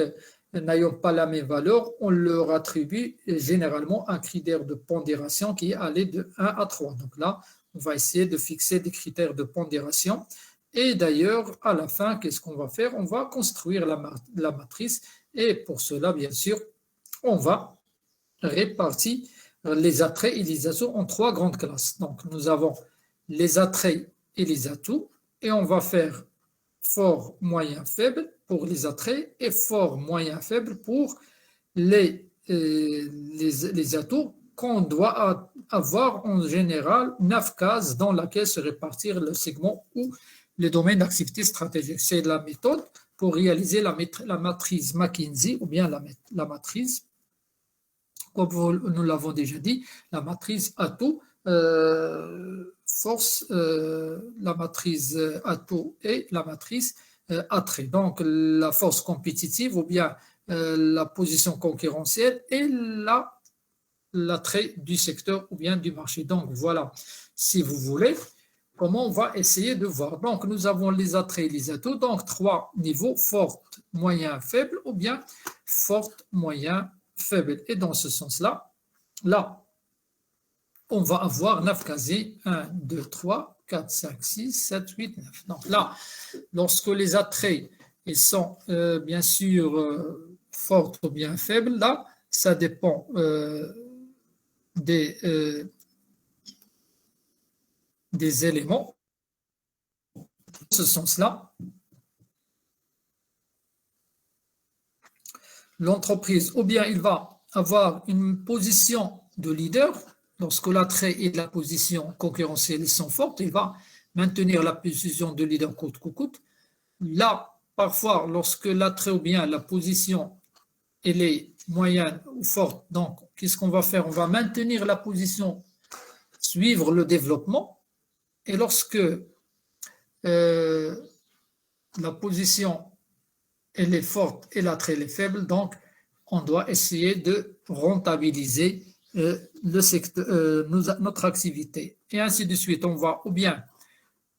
n'ayant pas la même valeur, on leur attribue généralement un critère de pondération qui est allé de 1 à 3. Donc là, on va essayer de fixer des critères de pondération. Et d'ailleurs, à la fin, qu'est-ce qu'on va faire? On va construire la matrice. Et pour cela, bien sûr, on va répartir les attraits et les atouts en 3 grandes classes. Donc, nous avons les attraits et les atouts, et on va faire fort, moyen, faible pour les attraits et fort, moyen, faible pour les atouts qu'on doit avoir en général 9 cases dans laquelle se répartir le segment ou les domaines d'activité stratégique. C'est la méthode pour réaliser la matrice McKinsey ou bien la matrice, comme nous l'avons déjà dit, la matrice atout, force, la matrice atout et la matrice attrait. Donc, la force compétitive ou bien la position concurrentielle et l'attrait du secteur ou bien du marché. Donc, voilà, si vous voulez, comment on va essayer de voir. Donc, nous avons les attraits et les atouts. Donc, 3 niveaux, forte, moyen, faible ou bien forte, moyen, faible. Et dans ce sens-là, là, on va avoir 9 casiers, 1, 2, 3, 4, 5, 6, 7, 8, 9. Donc là, lorsque les attraits ils sont bien sûr forts ou bien faibles, là, ça dépend des éléments. Dans ce sens-là, l'entreprise, ou bien il va avoir une position de leader. Lorsque l'attrait et la position concurrentielle sont fortes, il va maintenir la position de leader coûte que coûte. Là, parfois, lorsque l'attrait ou bien la position elle est moyenne ou forte, donc qu'est-ce qu'on va faire? On va maintenir la position, suivre le développement. Et lorsque la position elle est forte et l'attrait elle est faible, donc on doit essayer de rentabiliser notre activité. Et ainsi de suite, on va ou bien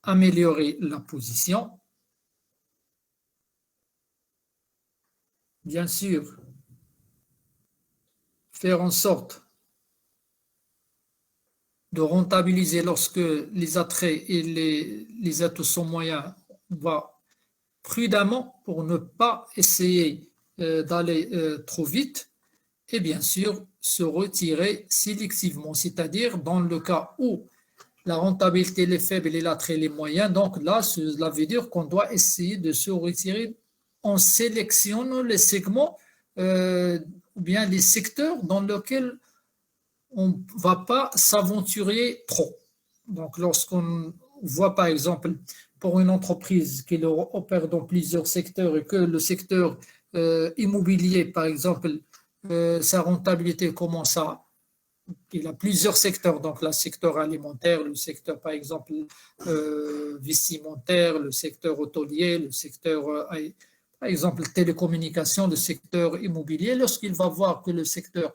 améliorer la position, bien sûr, faire en sorte de rentabiliser lorsque les attraits et les atouts sont moyens, on va prudemment pour ne pas essayer d'aller trop vite et bien sûr se retirer sélectivement, c'est-à-dire dans le cas où la rentabilité est faible et l'attrait est moyen, donc là, cela veut dire qu'on doit essayer de se retirer en sélectionnant les segments ou bien les secteurs dans lesquels on ne va pas s'aventurer trop. Donc, lorsqu'on voit, par exemple, pour une entreprise qui opère dans plusieurs secteurs et que le secteur immobilier, par exemple, sa rentabilité commence à... Il a plusieurs secteurs, donc le secteur alimentaire, le secteur, par exemple, vestimentaire, le secteur hôtelier, le secteur, par exemple, télécommunications, le secteur immobilier. Lorsqu'il va voir que le secteur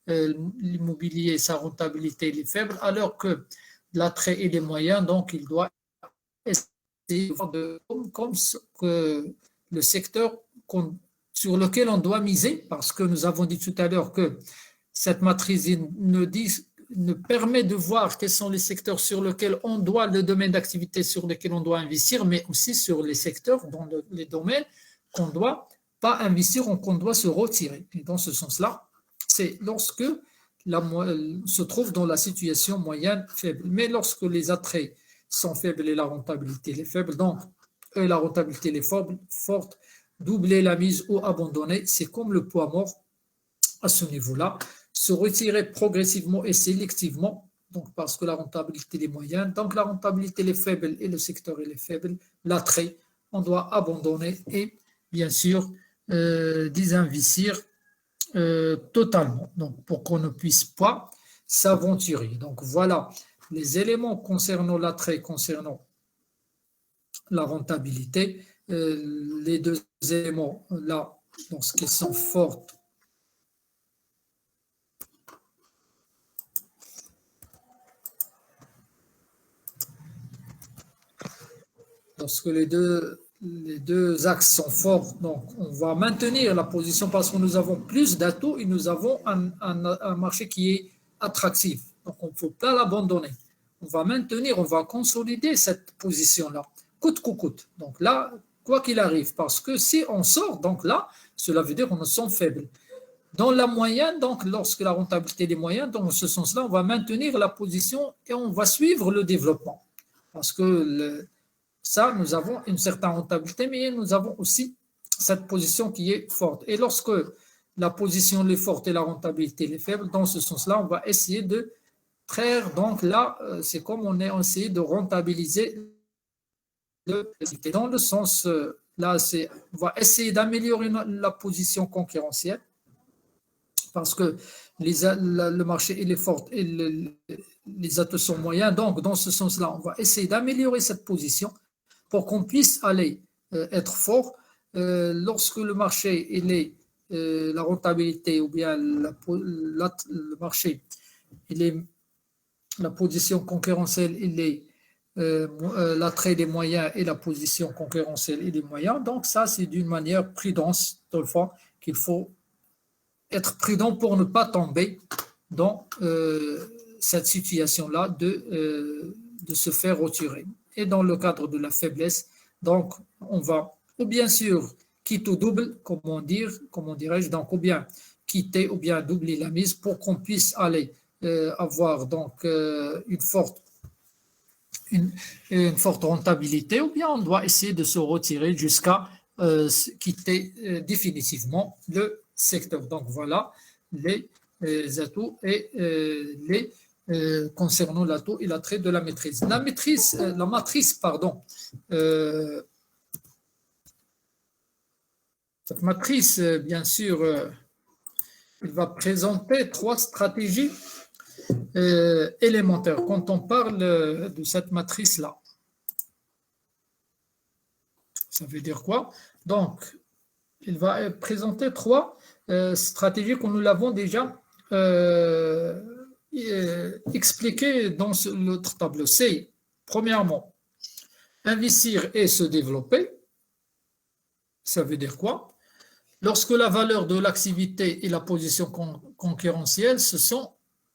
l'immobilier, sa rentabilité est faible, alors que l'attrait et les moyens, donc il doit essayer de comme que le secteur sur lequel on doit miser, parce que nous avons dit tout à l'heure que cette matrice ne permet de voir quels sont les secteurs sur lesquels on doit, le domaine d'activité sur lequel on doit investir, mais aussi sur les secteurs, dans les domaines qu'on ne doit pas investir ou qu'on doit se retirer. Et dans ce sens-là, c'est lorsque se trouve dans la situation moyenne faible. Mais lorsque les attraits sont faibles et la rentabilité est faible, donc la rentabilité est forte, doubler la mise ou abandonner, c'est comme le poids mort à ce niveau-là. Se retirer progressivement et sélectivement, donc parce que la rentabilité est moyenne, donc la rentabilité est faible et le secteur est faible, l'attrait, on doit abandonner et bien sûr désinvestir totalement, donc pour qu'on ne puisse pas s'aventurer. Donc voilà les éléments concernant l'attrait, concernant la rentabilité. Les deux éléments là, lorsqu'ils sont forts, lorsque les deux axes sont forts, donc on va maintenir la position parce que nous avons plus d'atouts et nous avons un marché qui est attractif. Donc on ne faut pas l'abandonner. On va maintenir, on va consolider cette position-là, coûte que coûte. Donc là, quoi qu'il arrive, parce que si on sort, donc là, cela veut dire qu'on est faible. Dans la moyenne, donc lorsque la rentabilité est moyenne, dans ce sens-là, on va maintenir la position et on va suivre le développement. Parce que ça, nous avons une certaine rentabilité, mais nous avons aussi cette position qui est forte. Et lorsque la position est forte et la rentabilité est faible, dans ce sens-là, on va essayer de traire. Donc là, c'est comme on a essayé de rentabiliser dans le sens, là, on va essayer d'améliorer la position concurrentielle parce que le marché il est fort et les atouts sont moyens. Donc, dans ce sens-là, on va essayer d'améliorer cette position pour qu'on puisse aller être fort lorsque le marché il est la rentabilité ou bien le marché il est la position concurrentielle il est l'attrait des moyens et la position concurrentielle et des moyens. Donc ça c'est d'une manière prudence dans le fond qu'il faut être prudent pour ne pas tomber dans cette situation-là de se faire retirer. Et dans le cadre de la faiblesse, donc on va ou bien sûr quitter ou double, comment dirais-je, donc ou bien quitter ou bien doubler la mise pour qu'on puisse aller avoir donc une forte rentabilité, ou bien on doit essayer de se retirer jusqu'à quitter définitivement le secteur. Donc voilà les atouts et les concernant l'atout et l'attrait de la matrice. La matrice, cette matrice, bien sûr, elle va présenter trois stratégies élémentaires quand on parle de cette matrice-là. Ça veut dire quoi? Donc, il va présenter trois stratégies que nous l'avons déjà expliqué dans l'autre tableau. C'est, premièrement, investir et se développer. Ça veut dire quoi? Lorsque la valeur de l'activité et la position concurrentielle se sont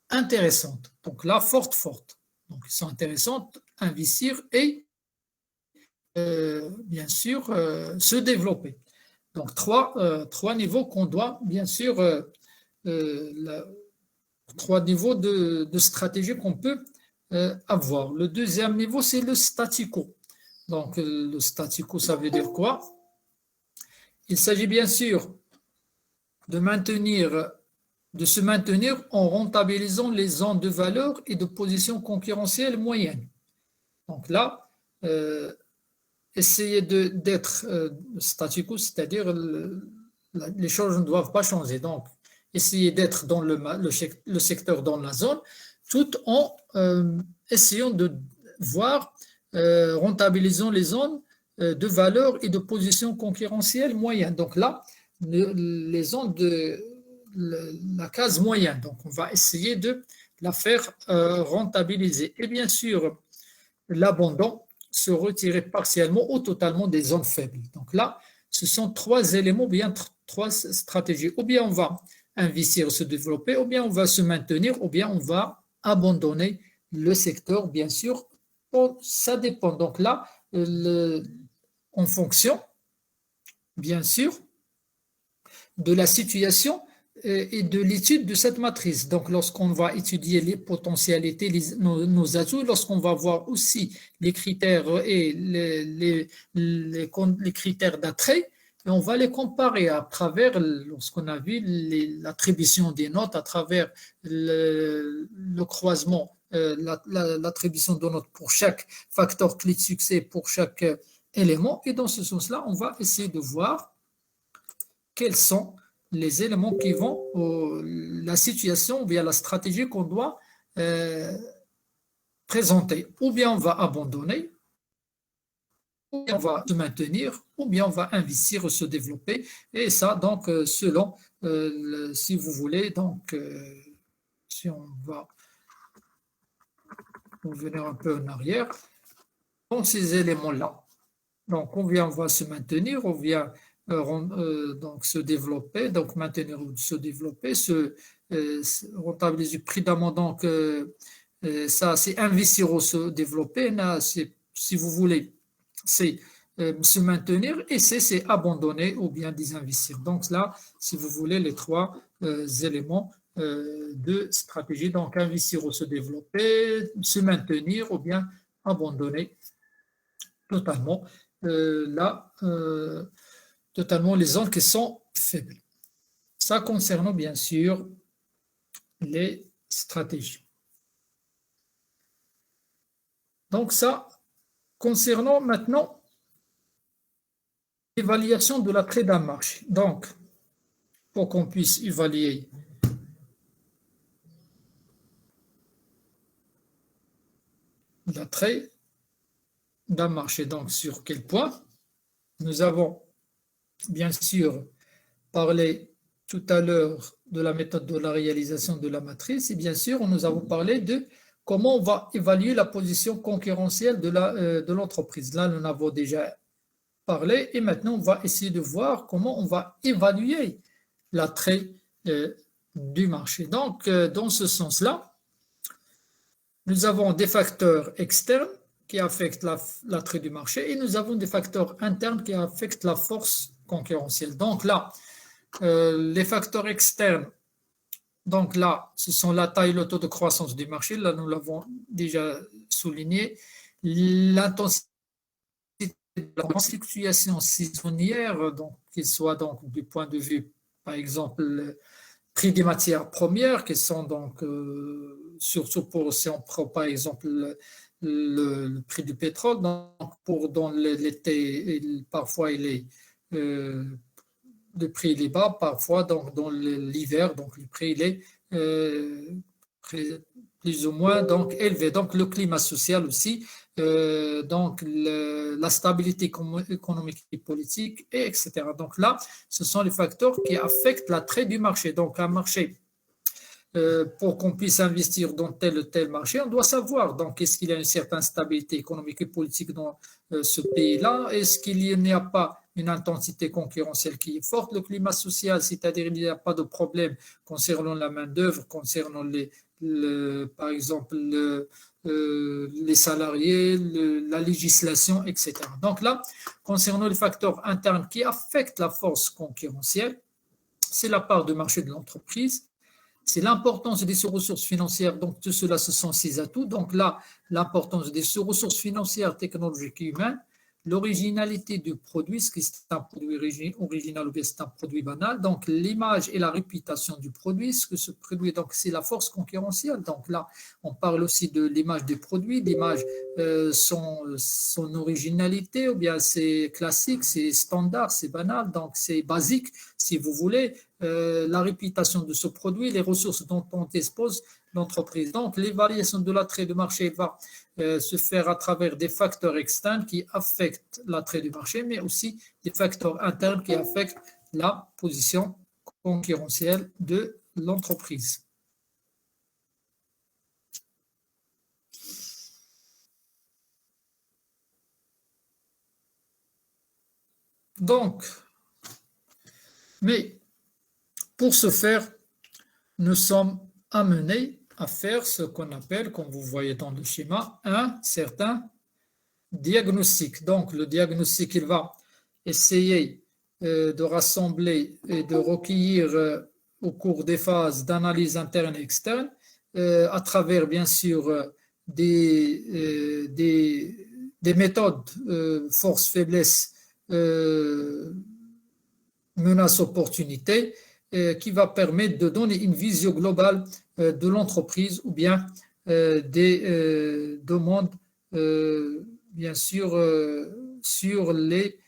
intéressantes. Donc là, fortes. Donc, ils sont intéressantes, investir et, bien sûr, se développer. Donc, trois niveaux qu'on doit, bien sûr, trois niveaux de stratégie qu'on peut avoir. Le deuxième niveau, c'est le statu quo. Donc, le statu quo, ça veut dire quoi? Il s'agit bien sûr de se maintenir en rentabilisant les zones de valeur et de position concurrentielle moyenne. Donc là, essayer d'être statu quo, c'est-à-dire les choses ne doivent pas changer. Donc, essayer d'être dans le secteur, dans la zone, tout en essayant de voir, rentabilisant les zones de valeur et de position concurrentielle moyenne. Donc là, les zones de la case moyenne. Donc, on va essayer de la faire rentabiliser. Et bien sûr, l'abandon, se retirer partiellement ou totalement des zones faibles. Donc là, ce sont trois éléments, bien trois stratégies. Ou bien on va investir, se développer, ou bien on va se maintenir, ou bien on va abandonner le secteur, bien sûr. Bon, ça dépend. Donc là, en fonction, bien sûr, de la situation et de l'étude de cette matrice. Donc, lorsqu'on va étudier les potentialités, nos atouts, lorsqu'on va voir aussi les critères et les critères d'attrait, et on va les comparer à travers, lorsqu'on a vu l'attribution des notes, à travers le croisement, l'attribution de notes pour chaque facteur clé de succès, pour chaque élément. Et dans ce sens-là, on va essayer de voir quels sont les éléments qui vont, la situation ou bien la stratégie qu'on doit présenter. Ou bien on va abandonner, ou bien on va se maintenir, ou bien on va investir ou se développer. Et ça, donc, selon, si vous voulez, donc, si on va revenir un peu en arrière, dans ces éléments-là. Donc, on va se maintenir, on vient donc se développer, donc maintenir ou se développer, rentabiliser prudemment. Donc, ça, c'est investir ou se développer. Là, si vous voulez, c'est se maintenir et c'est abandonner ou bien désinvestir. Donc là, si vous voulez, les trois éléments de stratégie, donc investir ou se développer, se maintenir ou bien abandonner totalement totalement les zones qui sont faibles. Ça concernant bien sûr les stratégies. Donc ça, concernant maintenant l'évaluation de l'attrait d'un marché. Donc, pour qu'on puisse évaluer l'attrait d'un marché, donc sur quel point nous avons bien sûr parlé tout à l'heure de la méthode de la réalisation de la matrice et bien sûr nous avons parlé de comment on va évaluer la position concurrentielle de l'entreprise. Là, nous en avons déjà parlé et maintenant on va essayer de voir comment on va évaluer l'attrait du marché. Donc, dans ce sens-là, nous avons des facteurs externes qui affectent l'attrait du marché et nous avons des facteurs internes qui affectent la force concurrentielle. Donc là, les facteurs externes, donc là, ce sont la taille et le taux de croissance du marché, là nous l'avons déjà souligné, l'intensité de la fluctuation saisonnière, donc qu'il soit donc du point de vue, par exemple, le prix des matières premières, qui sont donc surtout pour si on prend par exemple le prix du pétrole, donc dans l'été, parfois le prix il est bas, parfois donc dans l'hiver, donc le prix il est plus ou moins donc élevé. Donc le climat social aussi, donc la stabilité économique et politique, etc. Donc là, ce sont les facteurs qui affectent l'attrait du marché. Donc un marché, pour qu'on puisse investir dans tel ou tel marché, on doit savoir donc est-ce qu'il y a une certaine stabilité économique et politique dans ce pays-là, est-ce qu'il n'y a pas une intensité concurrentielle qui est forte, le climat social, c'est-à-dire il n'y a pas de problème concernant la main-d'œuvre, concernant par exemple, les salariés, la législation, etc. Donc là, concernant les facteurs internes qui affectent la force concurrentielle, c'est la part de marché de l'entreprise, c'est l'importance des ressources financières, donc tout cela, ce sont ces atouts. Donc là, l'importance des ressources financières, technologiques et humaines, l'originalité du produit, ce qui est un produit original ou bien c'est un produit banal, donc l'image et la réputation du produit, ce que ce produit, donc c'est la force concurrentielle. Donc là, on parle aussi de l'image du produit, l'image, son originalité, ou bien c'est classique, c'est standard, c'est banal, donc c'est basique, si vous voulez, la réputation de ce produit, les ressources dont on dispose l'entreprise. Donc, l'évaluation de l'attrait de marché va se faire à travers des facteurs externes qui affectent l'attrait du marché, mais aussi des facteurs internes qui affectent la position concurrentielle de l'entreprise. Donc, mais pour ce faire, nous sommes amenés à faire ce qu'on appelle, comme vous voyez dans le schéma, un certain diagnostic. Donc, le diagnostic, il va essayer de rassembler et de recueillir au cours des phases d'analyse interne et externe, à travers, bien sûr, des méthodes force-faiblesse, menace-opportunité, qui va permettre de donner une vision globale de l'entreprise ou bien des demandes, bien sûr, sur les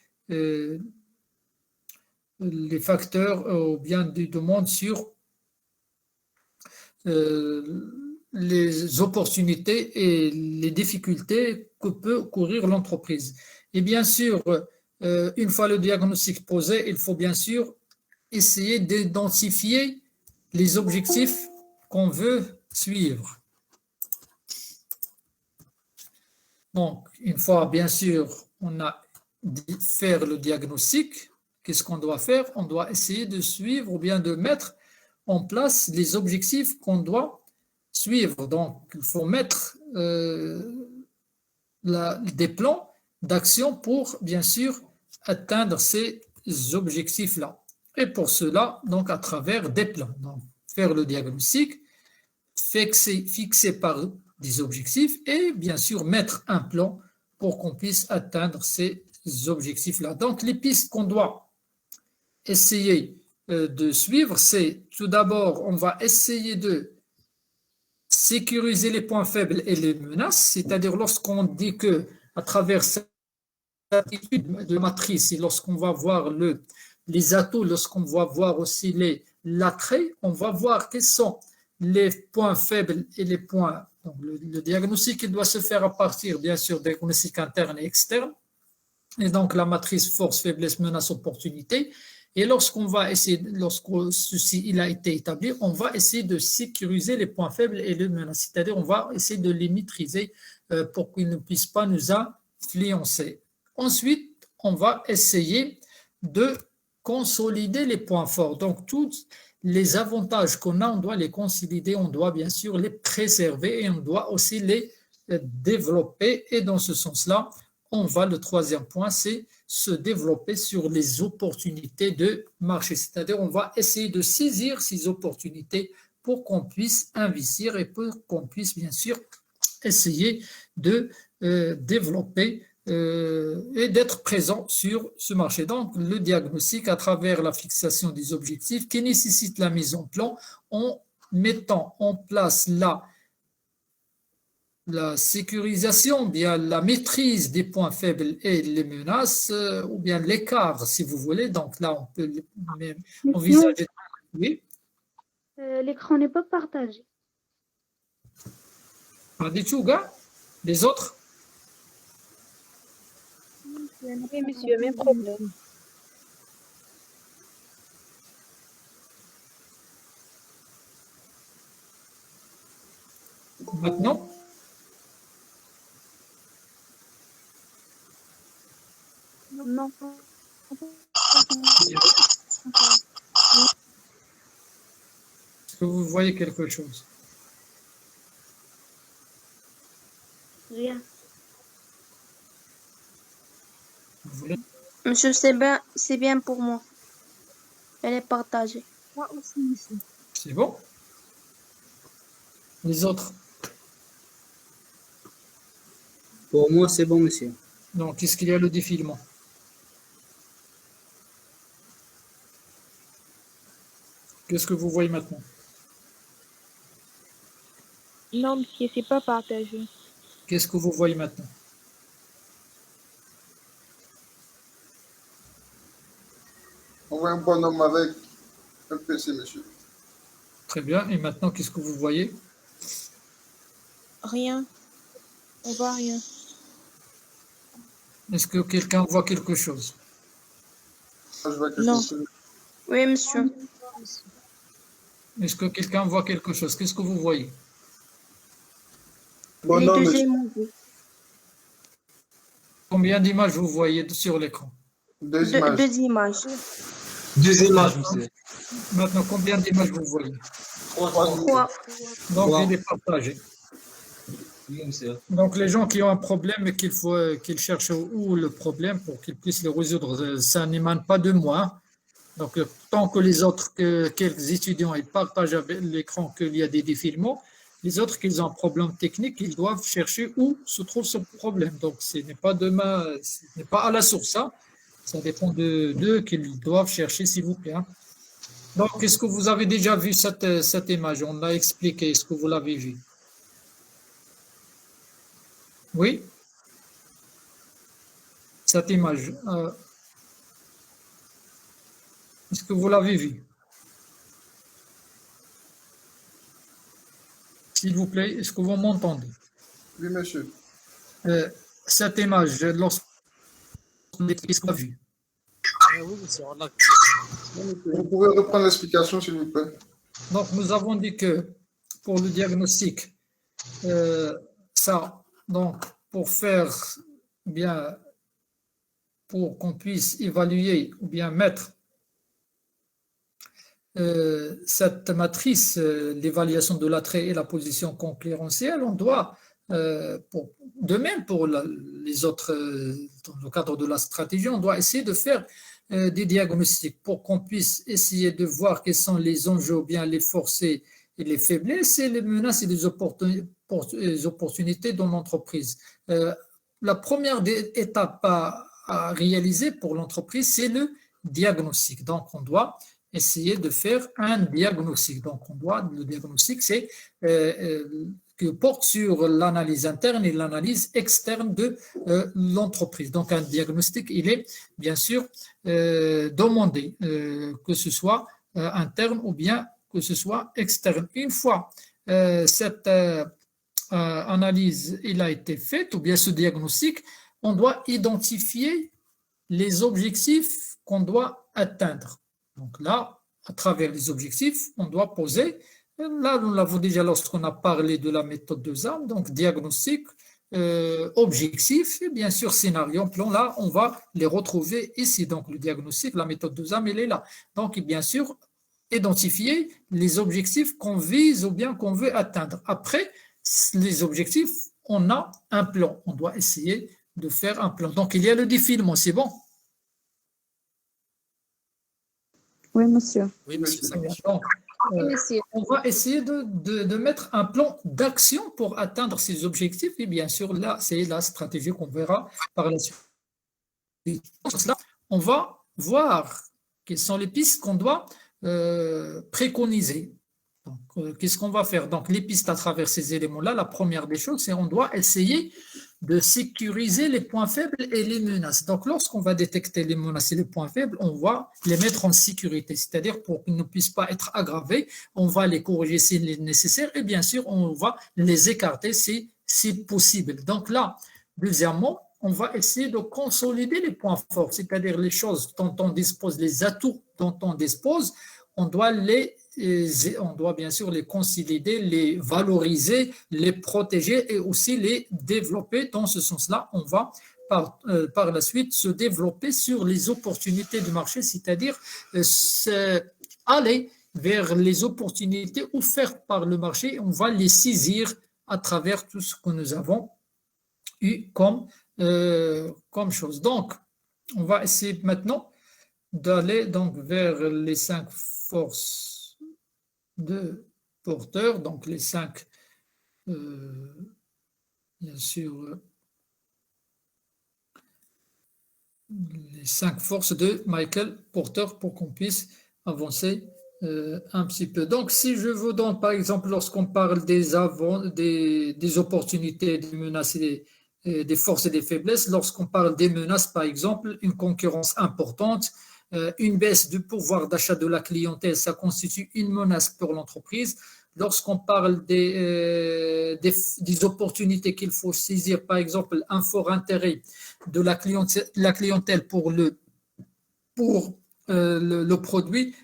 facteurs ou bien des demandes sur les opportunités et les difficultés que peut courir l'entreprise. Et bien sûr, une fois le diagnostic posé, il faut bien sûr essayer d'identifier les objectifs qu'on veut suivre. Donc, une fois, bien sûr, on a fait le diagnostic, qu'est-ce qu'on doit faire? On doit essayer de suivre ou bien de mettre en place les objectifs qu'on doit suivre. Donc, il faut mettre des plans d'action pour, bien sûr, atteindre ces objectifs-là. Et pour cela, donc, à travers des plans. Donc, faire le diagnostic, fixer par des objectifs et, bien sûr, mettre un plan pour qu'on puisse atteindre ces objectifs-là. Donc, les pistes qu'on doit essayer de suivre, c'est tout d'abord, on va essayer de sécuriser les points faibles et les menaces, c'est-à-dire lorsqu'on dit que à travers cette étude de matrice et lorsqu'on va voir les atouts, lorsqu'on va voir aussi l'attrait, on va voir quels sont les points faibles et les points. Donc le diagnostic il doit se faire à partir, bien sûr, des diagnostics internes et externes. Et donc la matrice force, faiblesse, menace, opportunité. Et lorsqu'on va essayer, lorsque ceci il a été établi, on va essayer de sécuriser les points faibles et les menaces. C'est-à-dire, on va essayer de les maîtriser pour qu'ils ne puissent pas nous influencer. Ensuite, on va essayer de consolider les points forts. Donc, tous les avantages qu'on a, on doit les consolider, on doit bien sûr les préserver et on doit aussi les développer. Et dans ce sens-là, le troisième point, c'est se développer sur les opportunités de marché. C'est-à-dire, on va essayer de saisir ces opportunités pour qu'on puisse investir et pour qu'on puisse, bien sûr, essayer de développer et d'être présent sur ce marché. Donc, le diagnostic à travers la fixation des objectifs qui nécessite la mise en plan en mettant en place la sécurisation, bien la maîtrise des points faibles et les menaces, ou bien l'écart, si vous voulez. Donc là, on peut envisager. Oui. L'écran n'est pas partagé. Pas du tout, gars. Les autres? Oui, monsieur, même problème. Maintenant? Non. Est-ce que vous voyez quelque chose? Rien. Vous voulez? Monsieur, c'est bien pour moi. Elle est partagée. Moi aussi, monsieur. C'est bon? Les autres? Pour moi, c'est bon, monsieur. Donc, qu'est-ce qu'il y a le défilement? Qu'est-ce que vous voyez maintenant? Non, monsieur, c'est pas partagé. Qu'est-ce que vous voyez maintenant? On voit un bonhomme avec un PC, monsieur. Très bien. Et maintenant, qu'est-ce que vous voyez? Rien. On voit rien. Est-ce que quelqu'un voit quelque chose? Moi, je vois quelque Non. chose. Oui, monsieur. Est-ce que quelqu'un voit quelque chose? Qu'est-ce que vous voyez? Les Bonhomme, deux monsieur. émoujis. Combien d'images vous voyez sur l'écran? Deux images. Deux images. Deux images, monsieur. Maintenant, combien d'images vous voyez? Trois images. Trois. Donc, Wow. il est partagé. Oui, monsieur. Donc, les gens qui ont un problème et qu'ils cherchent où le problème pour qu'ils puissent le résoudre, ça n'émane pas de moi. Donc, tant que les autres, quelques étudiants, ils partagent avec l'écran qu'il y a des défilements, les autres qui ont un problème technique, ils doivent chercher où se trouve ce problème. Donc, ce n'est pas ce n'est pas à la source, hein. Ça dépend d'eux qu'ils doivent chercher, s'il vous plaît, hein. Donc, est-ce que vous avez déjà vu cette image? On l'a expliqué. Est-ce que vous l'avez vu? Oui? Cette image. Est-ce que vous l'avez vue? S'il vous plaît, est-ce que vous m'entendez? Oui, monsieur. Cette image, lorsqu'on qu'est-ce qu'on a vu? Oui, monsieur, on l'a. Vous pouvez reprendre l'explication, s'il vous plaît? Donc, nous avons dit que pour le diagnostic, donc, pour faire bien, pour qu'on puisse évaluer ou bien mettre cette matrice, l'évaluation de l'attrait et la position concurrentielle, on doit, de même pour les autres, dans le cadre de la stratégie, on doit essayer de faire des diagnostics pour qu'on puisse essayer de voir quels sont les enjeux ou bien les forces et les faiblesses et les menaces et les opportunités dans l'entreprise. La première étape à réaliser pour l'entreprise, c'est le diagnostic. Donc, on doit essayer de faire un diagnostic. Donc, le diagnostic, c'est que porte sur l'analyse interne et l'analyse externe de l'entreprise. Donc, un diagnostic, il est bien sûr demandé, que ce soit interne ou bien que ce soit externe. Une fois cette analyse il a été faite, ou bien ce diagnostic, on doit identifier les objectifs qu'on doit atteindre. Donc là, à travers les objectifs, on doit poser, là nous l'avons déjà lorsqu'on a parlé de la méthode de ZAM, donc diagnostic, objectif et bien sûr scénario, plan, là on va les retrouver ici. Donc le diagnostic, la méthode de ZAM, elle est là. Donc bien sûr, identifier les objectifs qu'on vise ou bien qu'on veut atteindre. Après, les objectifs, on a un plan. On doit essayer de faire un plan. Donc il y a le défilement, c'est bon? Oui, monsieur. Oui, monsieur. Donc, on va essayer de mettre un plan d'action pour atteindre ces objectifs et bien sûr, là, c'est la stratégie qu'on verra par la suite. Pour cela, on va voir quelles sont les pistes qu'on doit préconiser. Donc, qu'est-ce qu'on va faire? Donc, les pistes à travers ces éléments-là, la première des choses, c'est qu'on doit essayer de sécuriser les points faibles et les menaces. Donc, lorsqu'on va détecter les menaces et les points faibles, on va les mettre en sécurité, c'est-à-dire pour qu'ils ne puissent pas être aggravés, on va les corriger si nécessaire et bien sûr, on va les écarter si possible. Donc là, deuxièmement, on va essayer de consolider les points forts, c'est-à-dire les choses dont on dispose, les atouts dont on dispose, on doit bien sûr les consolider, les valoriser, les protéger et aussi les développer. Dans ce sens-là, on va par la suite se développer sur les opportunités du marché, c'est-à-dire aller vers les opportunités offertes par le marché. On va les saisir à travers tout ce que nous avons eu comme chose. Donc, on va essayer maintenant d'aller donc vers les 5 forces de porteurs, donc les 5, bien sûr, les 5 forces de Michael Porter pour qu'on puisse avancer un petit peu. Donc, si je vous donne, par exemple, lorsqu'on parle des opportunités, des menaces et des forces et des faiblesses, lorsqu'on parle des menaces, par exemple, une concurrence importante, une baisse du pouvoir d'achat de la clientèle, ça constitue une menace pour l'entreprise. Lorsqu'on parle des opportunités qu'il faut saisir, par exemple, un fort intérêt de la clientèle pour le produit,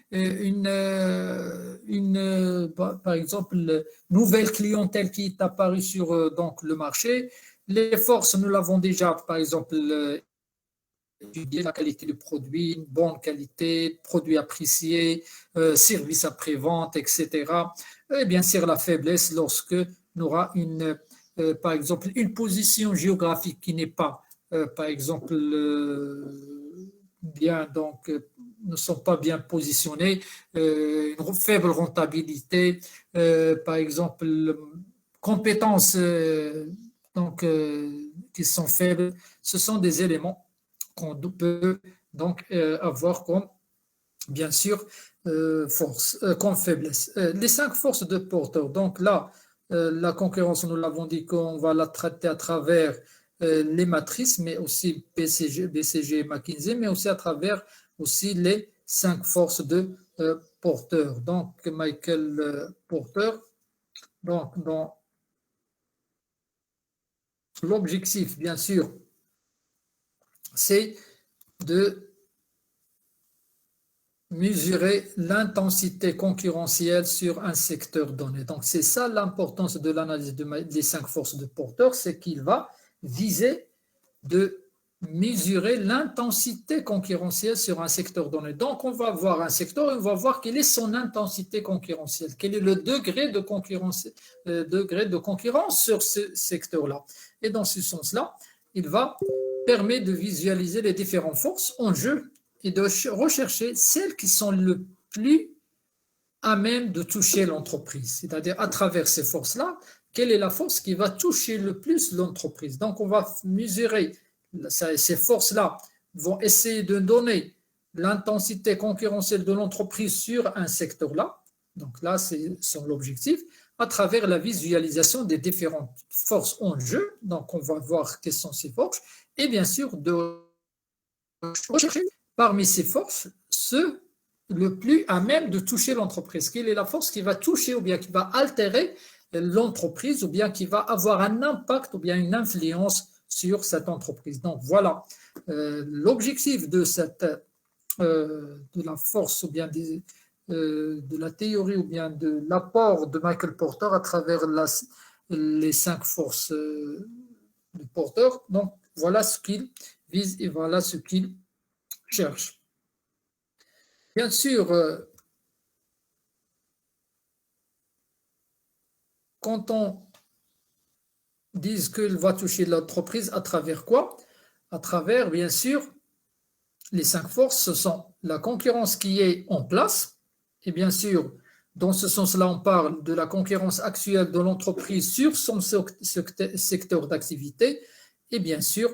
par exemple, nouvelle clientèle qui est apparue sur donc, le marché. Les forces, nous l'avons déjà, par exemple, étudié la qualité du produit, une bonne qualité, produit apprécié, service après-vente, etc. Et bien sûr, la faiblesse lorsque nous aura par exemple, une position géographique qui n'est pas, par exemple, bien, donc, ne sont pas bien positionnés, une faible rentabilité, par exemple, compétences donc, qui sont faibles. Ce sont des éléments qu'on peut donc avoir comme, bien sûr, force, comme faiblesse. Les 5 forces de porteur. Donc là, la concurrence, nous l'avons dit qu'on va la traiter à travers les matrices, mais aussi BCG et McKinsey, mais aussi à travers aussi les 5 forces de porteur. Donc, Michael Porter, donc, dans l'objectif, bien sûr, c'est de mesurer l'intensité concurrentielle sur un secteur donné. Donc, c'est ça l'importance de l'analyse des 5 forces de porteur, c'est qu'il va viser de mesurer l'intensité concurrentielle sur un secteur donné. Donc, on va voir un secteur et on va voir quelle est son intensité concurrentielle, quel est le degré de concurrence sur ce secteur-là. Et dans ce sens-là, il va permettre de visualiser les différentes forces en jeu et de rechercher celles qui sont le plus à même de toucher l'entreprise. C'est-à-dire, à travers ces forces-là, quelle est la force qui va toucher le plus l'entreprise. Donc, on va mesurer ces forces-là, vont essayer de donner l'intensité concurrentielle de l'entreprise sur un secteur-là. Donc là, c'est l'objectif, à travers la visualisation des différentes forces en jeu. Donc, on va voir quelles sont ces forces. Et bien sûr, de rechercher parmi ces forces ceux le plus à même de toucher l'entreprise. Quelle est la force qui va toucher ou bien qui va altérer l'entreprise ou bien qui va avoir un impact ou bien une influence sur cette entreprise. Donc voilà, l'objectif de la force ou bien de la théorie ou bien de l'apport de Michael Porter à travers les 5 forces de Porter. Donc voilà ce qu'il vise et voilà ce qu'il cherche. Bien sûr, quand on dit qu'il va toucher l'entreprise, à travers quoi? À travers, bien sûr, les 5 forces, ce sont la concurrence qui est en place, et bien sûr, dans ce sens-là, on parle de la concurrence actuelle de l'entreprise sur son secteur d'activité, et bien sûr,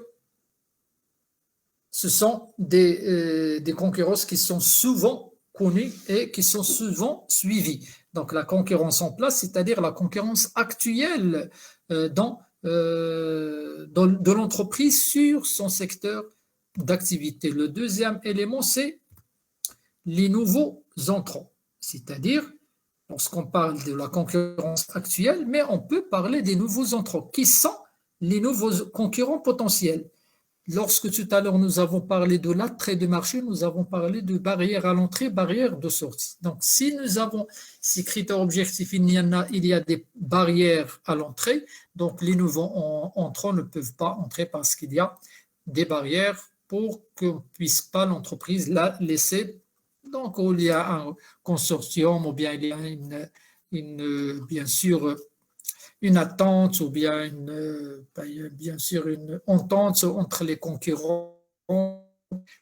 ce sont des concurrences qui sont souvent connues et qui sont souvent suivies. Donc, la concurrence en place, c'est-à-dire la concurrence actuelle de l'entreprise sur son secteur d'activité. Le deuxième élément, c'est les nouveaux entrants, c'est-à-dire lorsqu'on parle de la concurrence actuelle, mais on peut parler des nouveaux entrants qui sont les nouveaux concurrents potentiels. Lorsque tout à l'heure nous avons parlé de l'attrait de marché, nous avons parlé de barrières à l'entrée, barrières de sortie. Donc, si nous avons ces critères objectifs, il y a des barrières à l'entrée, donc les nouveaux entrants ne peuvent pas entrer parce qu'il y a des barrières pour qu'on ne puisse pas l'entreprise la laisser. Donc, il y a un consortium ou bien il y a bien sûr une attente ou bien bien sûr une entente entre les concurrents.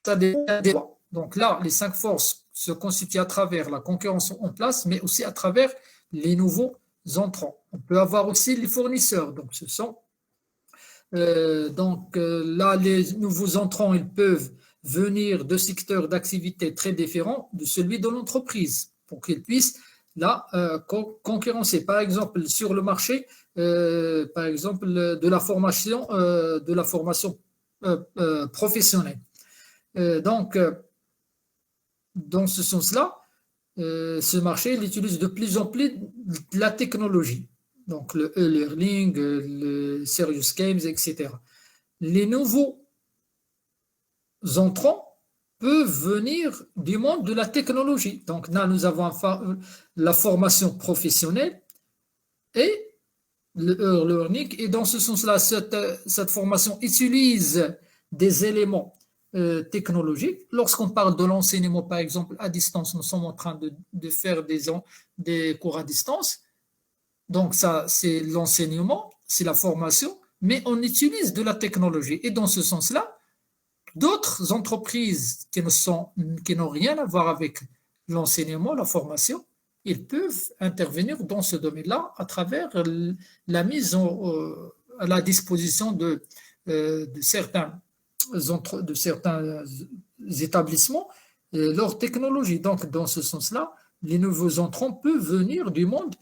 Ça dépend des lois. Donc là, les 5 forces se constituent à travers la concurrence en place, mais aussi à travers les nouveaux entrants. On peut avoir aussi les fournisseurs. Donc ce sont là, les nouveaux entrants, ils peuvent venir de secteurs d'activité très différents de celui de l'entreprise pour qu'ils puissent là concurrencer. Par exemple, sur le marché, par exemple, de la formation professionnelle. Dans ce sens-là, ce marché, il utilise de plus en plus la technologie. Donc, le e-learning, le serious games, etc. Les nouveaux entrants peuvent venir du monde de la technologie. Donc, là, nous avons la formation professionnelle et le e-learning. Et dans ce sens-là, cette formation utilise des éléments technologiques. Lorsqu'on parle de l'enseignement, par exemple, à distance, nous sommes en train de faire des cours à distance. Donc, ça, c'est l'enseignement, c'est la formation, mais on utilise de la technologie. Et dans ce sens-là, d'autres entreprises qui n'ont rien à voir avec l'enseignement, la formation, ils peuvent intervenir dans ce domaine-là à travers la mise à la disposition de certains établissements leur technologie. Donc, dans ce sens-là, les nouveaux entrants peuvent venir du monde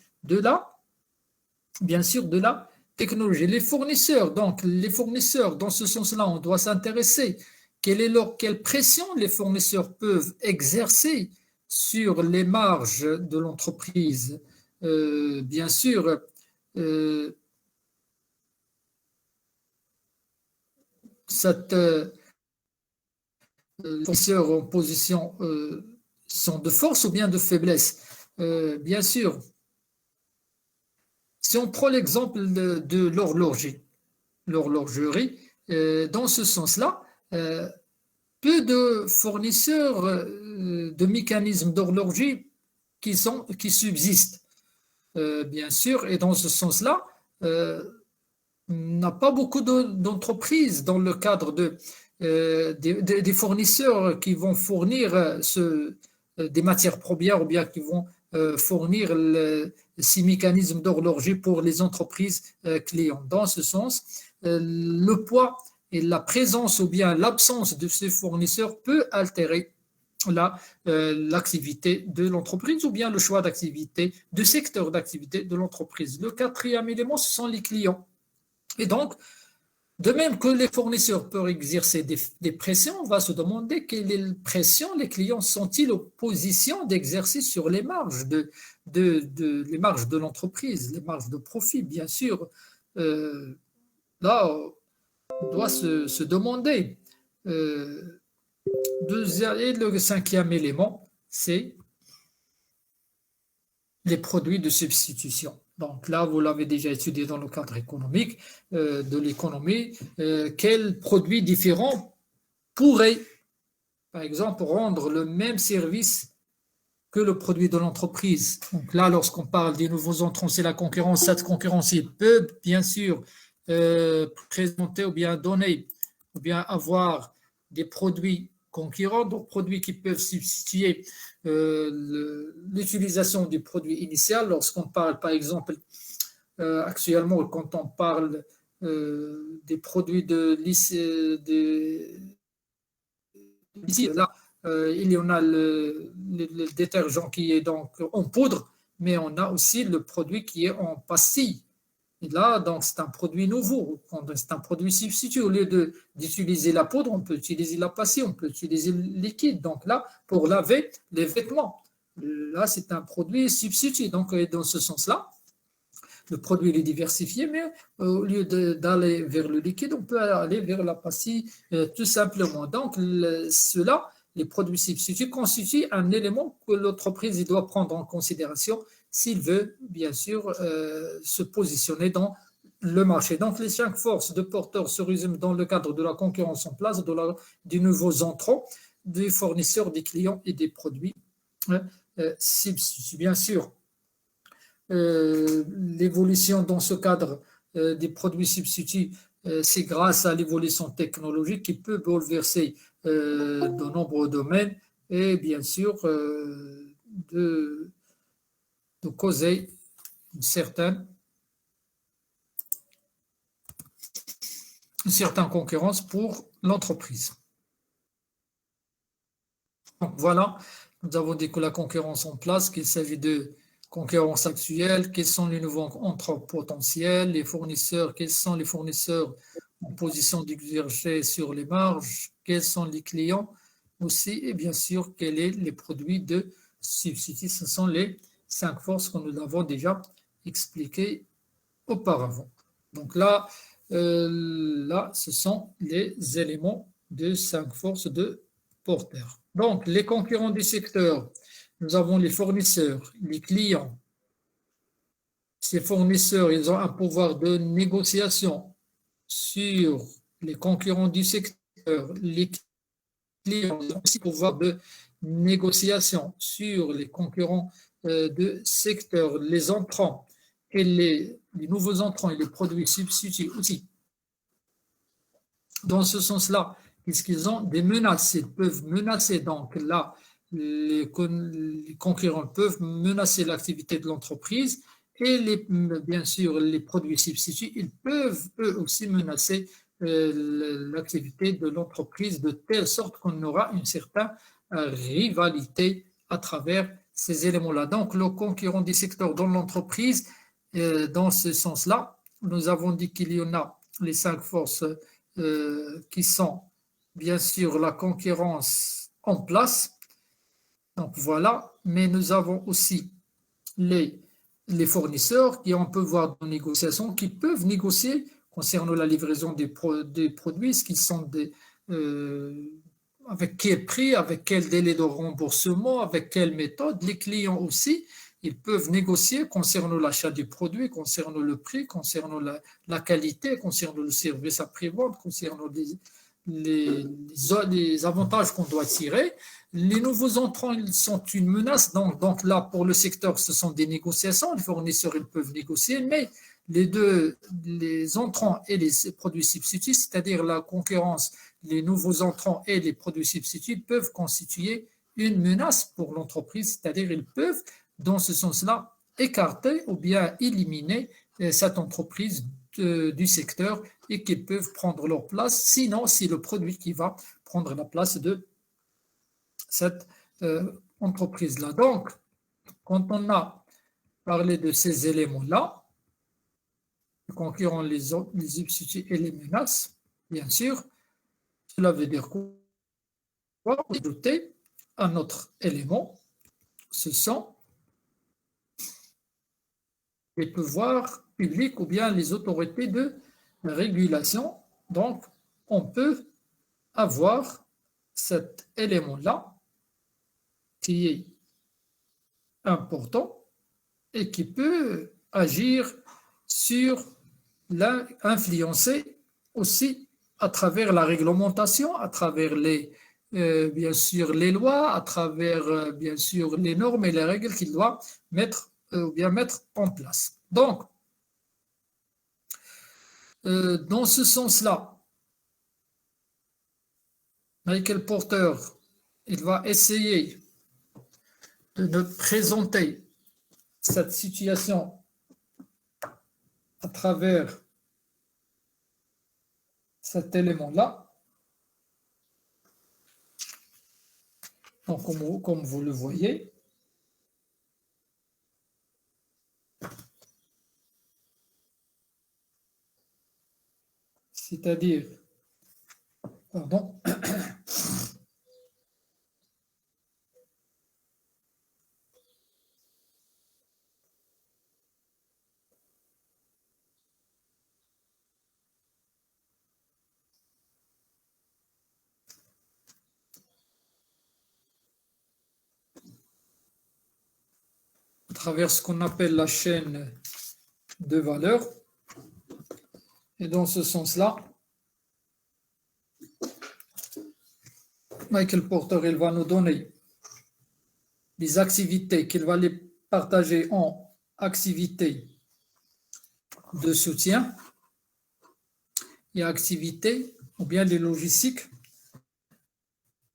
bien sûr, de la technologie. Les fournisseurs, dans ce sens-là, on doit s'intéresser. Quelle pression les fournisseurs peuvent exercer sur les marges de l'entreprise? Bien sûr, les fournisseurs en position sont de force ou bien de faiblesse. Bien sûr, si on prend l'exemple de l'horlogerie, dans ce sens-là, peu de fournisseurs de mécanismes d'horlogerie qui subsistent, bien sûr, et dans ce sens-là, n'a pas beaucoup d'entreprises dans le cadre des fournisseurs qui vont fournir des matières premières ou bien qui vont fournir ces mécanismes d'horlogerie pour les entreprises clients. Dans ce sens, le poids et la présence ou bien l'absence de ces fournisseurs peut altérer l'activité de l'entreprise ou bien le choix d'activité, de secteur d'activité de l'entreprise. Le 4e élément, ce sont les clients. Et donc, de même que les fournisseurs peuvent exercer des pressions, on va se demander quelles pressions les clients sont-ils en position d'exercer sur les marges les marges de l'entreprise, les marges de profit, bien sûr. Là, on doit se demander. Et le 5e élément, c'est les produits de substitution. Donc là, vous l'avez déjà étudié dans le cadre économique de l'économie. Quels produits différents pourraient, par exemple, rendre le même service que le produit de l'entreprise? Donc là, lorsqu'on parle des nouveaux entrants, c'est la concurrence. Cette concurrence, il peut bien sûr présenter ou bien donner ou bien avoir des produits concurrents, donc produits qui peuvent substituer l'utilisation du produit initial. Lorsqu'on parle, par exemple, actuellement, quand on parle des produits de lycée, là, il y en a le détergent qui est donc en poudre, mais on a aussi le produit qui est en pastille. Et là, donc, c'est un produit nouveau, c'est un produit substitut. Au lieu d'utiliser la poudre, on peut utiliser la pastille, on peut utiliser le liquide. Donc là, pour laver les vêtements, là, c'est un produit substitut. Donc, dans ce sens-là, le produit est diversifié, mais au lieu d'aller vers le liquide, on peut aller vers la pastille tout simplement. Donc, les produits substituts constituent un élément que l'entreprise doit prendre en considération s'il veut, bien sûr, se positionner dans le marché. Donc, les 5 forces de porteurs se résument dans le cadre de la concurrence en place, des nouveaux entrants, des fournisseurs, des clients et des produits substituts. Bien sûr, l'évolution dans ce cadre des produits substituts, c'est grâce à l'évolution technologique qui peut bouleverser de nombreux domaines et bien sûr de causer une certaine concurrence pour l'entreprise. Donc voilà, nous avons dit que la concurrence en place, qu'il s'agit de concurrence actuelle, quels sont les nouveaux entrants potentiels, les fournisseurs, quels sont les fournisseurs en position d'exercer sur les marges, quels sont les clients aussi, et bien sûr, quels sont les produits de substitut. Ce sont les 5 forces que nous avons déjà expliquées auparavant. Donc là, ce sont les éléments de 5 forces de Porter. Donc, les concurrents du secteur, nous avons les fournisseurs, les clients. Ces fournisseurs, ils ont un pouvoir de négociation sur les concurrents du secteur. Les clients ont aussi un pouvoir de négociation sur les concurrents de secteur, les entrants et les nouveaux entrants et les produits substituts aussi. Dans ce sens-là, puisqu'ils ont des menaces, ils peuvent menacer. Donc là, les concurrents peuvent menacer l'activité de l'entreprise et bien sûr, les produits substituts, ils peuvent eux aussi menacer l'activité de l'entreprise de telle sorte qu'on aura une certaine rivalité à travers ces éléments-là. Donc, le concurrent du secteur dans l'entreprise, dans ce sens-là, nous avons dit qu'il y en a les 5 forces qui sont bien sûr la concurrence en place. Donc voilà, mais nous avons aussi les fournisseurs qui ont un pouvoir de négociation, qui peuvent négocier concernant la livraison des produits, ce qui sont avec quel prix, avec quel délai de remboursement, avec quelle méthode. Les clients aussi, ils peuvent négocier concernant l'achat des produits, concernant le prix, concernant la qualité, concernant le service après-vente, concernant les avantages qu'on doit tirer. Les nouveaux entrants, ils sont une menace. Donc là, pour le secteur, ce sont des négociations. Les fournisseurs, ils peuvent négocier, mais les entrants et les produits substituts, c'est-à-dire la concurrence, les nouveaux entrants et les produits substituts peuvent constituer une menace pour l'entreprise, c'est-à-dire ils peuvent, dans ce sens-là, écarter ou bien éliminer cette entreprise du secteur et qu'ils peuvent prendre leur place, sinon c'est le produit qui va prendre la place de cette entreprise-là. Donc, quand on a parlé de ces éléments-là, les concurrents, les substituts et les menaces, bien sûr, cela veut dire quoi? Ajouter un autre élément, ce sont les pouvoirs publics ou bien les autorités de régulation. Donc, on peut avoir cet élément-là qui est important et qui peut agir sur influencer aussi à travers la réglementation, à travers bien sûr les lois, à travers bien sûr les normes et les règles qu'il doit mettre en place. Donc, dans ce sens-là, Michael Porter, il va essayer de nous présenter cette situation à travers cet élément-là. Donc, comme vous le voyez, c'est-à-dire, pardon, à travers ce qu'on appelle la chaîne de valeur. Et dans ce sens-là, Michael Porter, il va nous donner des activités qu'il va les partager en activités de soutien et activités ou bien des logistiques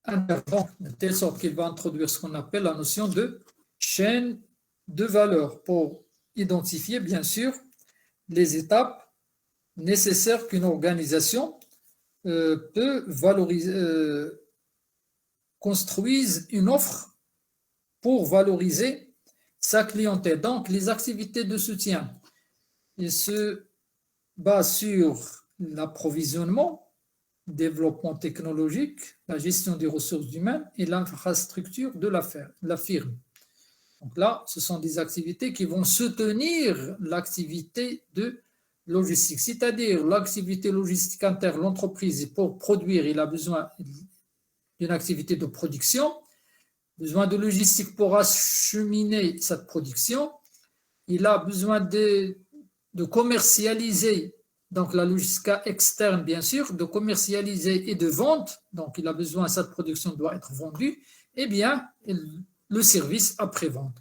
internes, de telle sorte qu'il va introduire ce qu'on appelle la notion de chaîne de valeur pour identifier bien sûr les étapes nécessaires qu'une organisation peut valoriser, construise une offre pour valoriser sa clientèle. Donc, les activités de soutien, ils se basent sur l'approvisionnement, développement technologique, la gestion des ressources humaines et l'infrastructure de la firme. Donc là, ce sont des activités qui vont soutenir l'activité de logistique, c'est-à-dire l'activité logistique interne, l'entreprise, pour produire, il a besoin d'une activité de production, besoin de logistique pour acheminer cette production, il a besoin de commercialiser, donc la logistique externe bien sûr, de commercialiser et de vendre, donc il a besoin, cette production doit être vendue, et bien le service après-vente.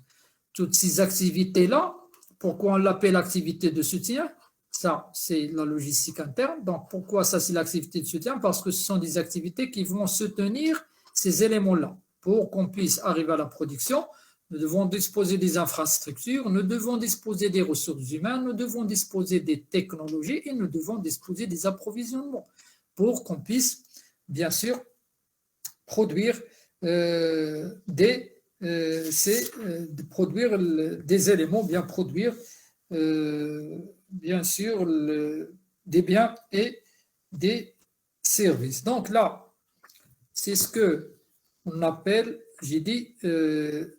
Toutes ces activités-là, pourquoi on l'appelle activité de soutien? Ça, c'est la logistique interne. Donc, pourquoi ça, c'est l'activité de soutien? Parce que ce sont des activités qui vont soutenir ces éléments-là. Pour qu'on puisse arriver à la production, nous devons disposer des infrastructures, nous devons disposer des ressources humaines, nous devons disposer des technologies et nous devons disposer des approvisionnements pour qu'on puisse, bien sûr, produire produire des éléments, bien produire bien sûr des biens et des services. Donc là, c'est ce que on appelle, j'ai dit,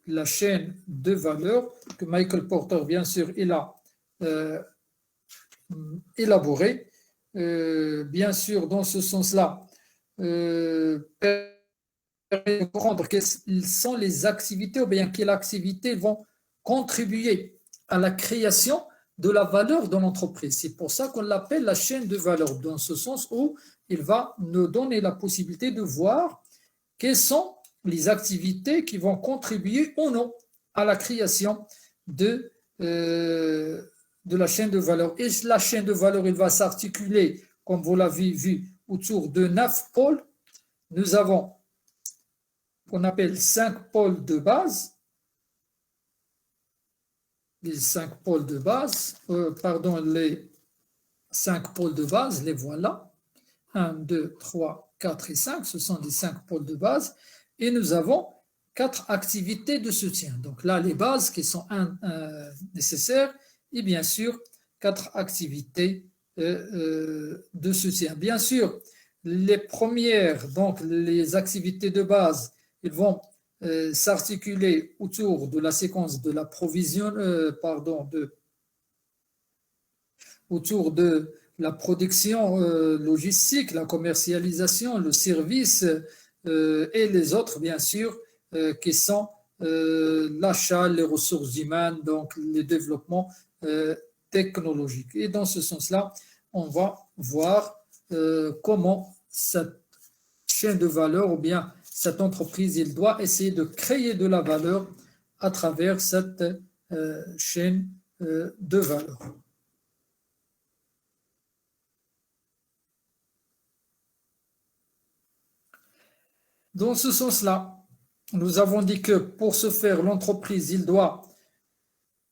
la chaîne de valeur que Michael Porter, bien sûr, il a élaboré. Bien sûr, dans ce sens-là, comprendre quelles sont les activités ou bien quelles activités vont contribuer à la création de la valeur de l'entreprise. C'est pour ça qu'on l'appelle la chaîne de valeur, dans ce sens où il va nous donner la possibilité de voir quelles sont les activités qui vont contribuer ou non à la création de la chaîne de valeur. Et la chaîne de valeur, elle va s'articuler, comme vous l'avez vu, autour de 9 pôles. Nous avons qu'on appelle 5 pôles de base. Les 5 pôles de base, les 5 pôles de base, les voilà. 1, 2, 3, 4 et 5, ce sont les 5 pôles de base. Et nous avons 4 activités de soutien. Donc là, les bases qui sont nécessaires et bien sûr 4 activités de soutien. Bien sûr, les premières, donc les activités de base, ils vont s'articuler autour de la séquence de autour de la production logistique, la commercialisation, le service et les autres, bien sûr, qui sont l'achat, les ressources humaines, donc les développements technologiques. Et dans ce sens-là, on va voir comment cette chaîne de valeur ou bien cette entreprise, il doit essayer de créer de la valeur à travers cette chaîne de valeur. Dans ce sens-là, nous avons dit que pour ce faire, l'entreprise, il doit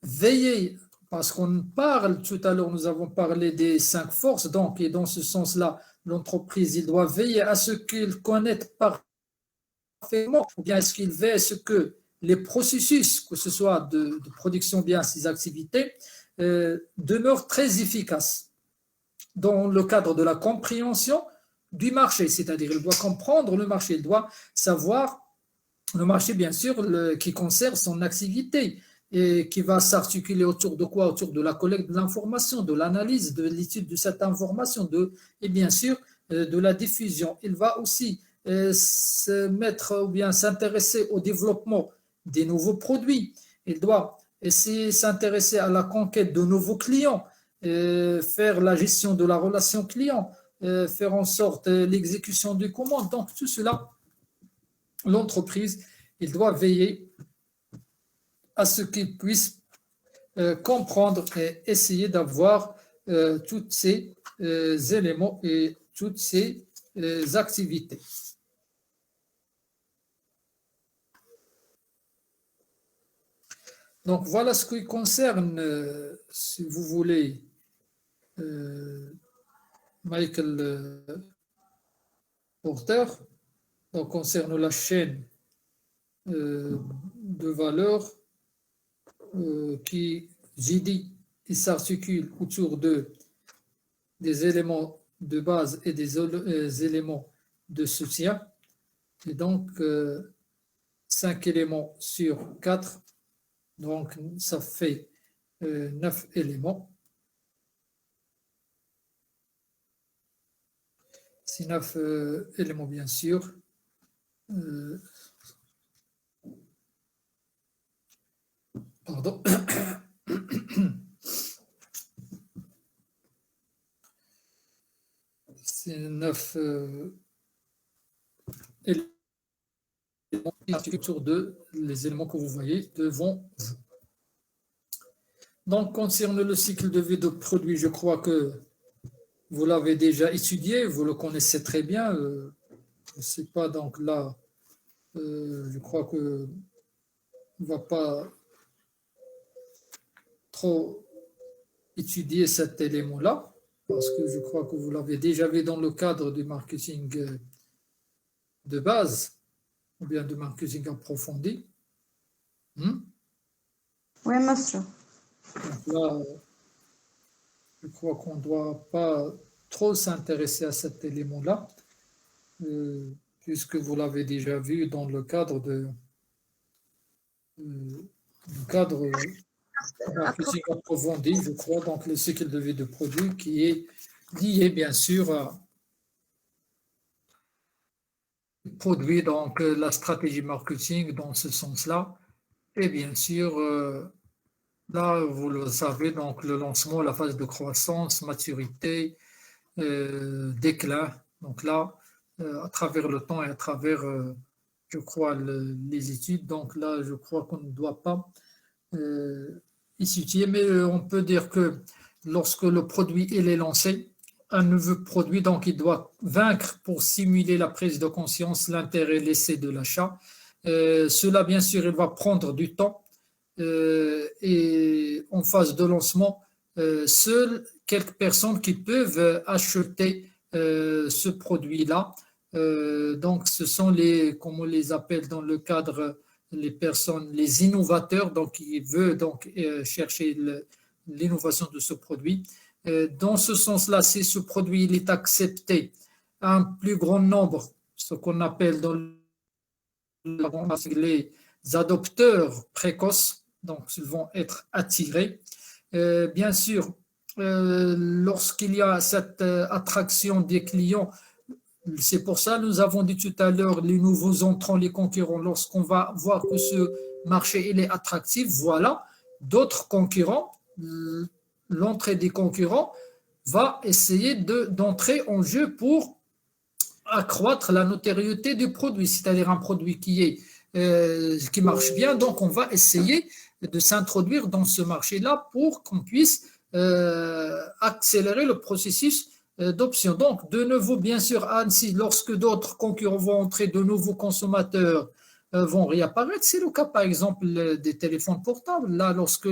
veiller, parce qu'on parle, tout à l'heure, nous avons parlé des 5 forces, donc, et dans ce sens-là, l'entreprise, il doit veiller à ce qu'il connaisse parfaitement, ou bien est-ce qu'il veille à ce que les processus, que ce soit de production, bien ces activités, demeurent très efficaces dans le cadre de la compréhension du marché, c'est-à-dire il doit comprendre le marché, il doit savoir le marché, bien sûr, qui concerne son activité et qui va s'articuler autour de quoi? Autour de la collecte de l'information, de l'analyse, de l'étude de cette information, et bien sûr de la diffusion. Il va aussi se mettre ou bien s'intéresser au développement des nouveaux produits. Il doit essayer de s'intéresser à la conquête de nouveaux clients, faire la gestion de la relation client, faire en sorte l'exécution des commandes. Donc, tout cela, l'entreprise, il doit veiller à ce qu'il puisse comprendre et essayer d'avoir tous ces éléments et toutes ces activités. Donc voilà ce qui concerne, si vous voulez, Michael Porter, donc concerne la chaîne de valeur qui, j'ai dit, il s'articule autour des éléments de base et des éléments de soutien. Et donc, 5 éléments sur 4, donc ça fait 9 éléments. C'est 9 éléments, bien sûr. Pardon. C'est 9 éléments autour de les éléments que vous voyez devant vous. Donc, concernant le cycle de vie de produit, je crois que vous l'avez déjà étudié, vous le connaissez très bien. Je ne sais pas, donc là, je crois que on ne va pas trop étudier cet élément-là, parce que je crois que vous l'avez déjà vu dans le cadre du marketing de base, ou bien de marketing approfondi. Oui, monsieur. Donc là, je crois qu'on ne doit pas trop s'intéresser à cet élément-là, puisque vous l'avez déjà vu dans le cadre du cadre marketing approfondi, je crois, donc le cycle de vie de produit qui est lié bien sûr à produit, donc la stratégie marketing dans ce sens-là, et bien sûr, là, vous le savez, donc le lancement, la phase de croissance, maturité, déclin. Donc là, à travers le temps et à travers, je crois, les études, donc là, je crois qu'on ne doit pas étudier, mais on peut dire que lorsque le produit il est lancé, un nouveau produit, donc il doit vaincre pour simuler la prise de conscience, l'intérêt laissé de l'achat. Cela, bien sûr, il va prendre du temps. Et en phase de lancement, seules quelques personnes qui peuvent acheter ce produit-là. Donc, ce sont les, comme on les appelle dans le cadre, les personnes, les innovateurs, donc qui veulent donc chercher l'innovation de ce produit. Dans ce sens-là, si ce produit il est accepté à un plus grand nombre, ce qu'on appelle dans les adopteurs précoces, donc ils vont être attirés. Bien sûr, lorsqu'il y a cette attraction des clients, c'est pour ça que nous avons dit tout à l'heure les nouveaux entrants, les concurrents, lorsqu'on va voir que ce marché il est attractif, voilà, d'autres concurrents, l'entrée des concurrents va essayer d'entrer en jeu pour accroître la notoriété du produit, c'est-à-dire un produit qui marche bien, donc on va essayer de s'introduire dans ce marché-là pour qu'on puisse accélérer le processus d'option. Donc, de nouveau, bien sûr, ainsi, lorsque d'autres concurrents vont entrer, de nouveaux consommateurs vont réapparaître. C'est le cas, par exemple, des téléphones portables. Là, lorsque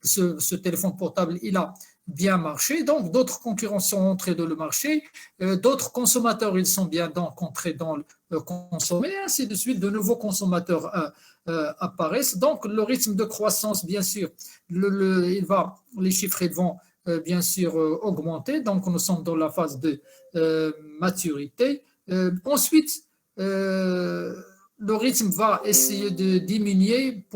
ce téléphone portable, il a bien marché, donc d'autres concurrents sont entrés dans le marché, d'autres consommateurs, ils sont bien donc entrés dans le consommer, et ainsi de suite, de nouveaux consommateurs apparaissent. Donc, le rythme de croissance, bien sûr, les chiffres ils vont bien sûr augmenter. Donc, nous sommes dans la phase de maturité. Ensuite, le rythme va essayer de diminuer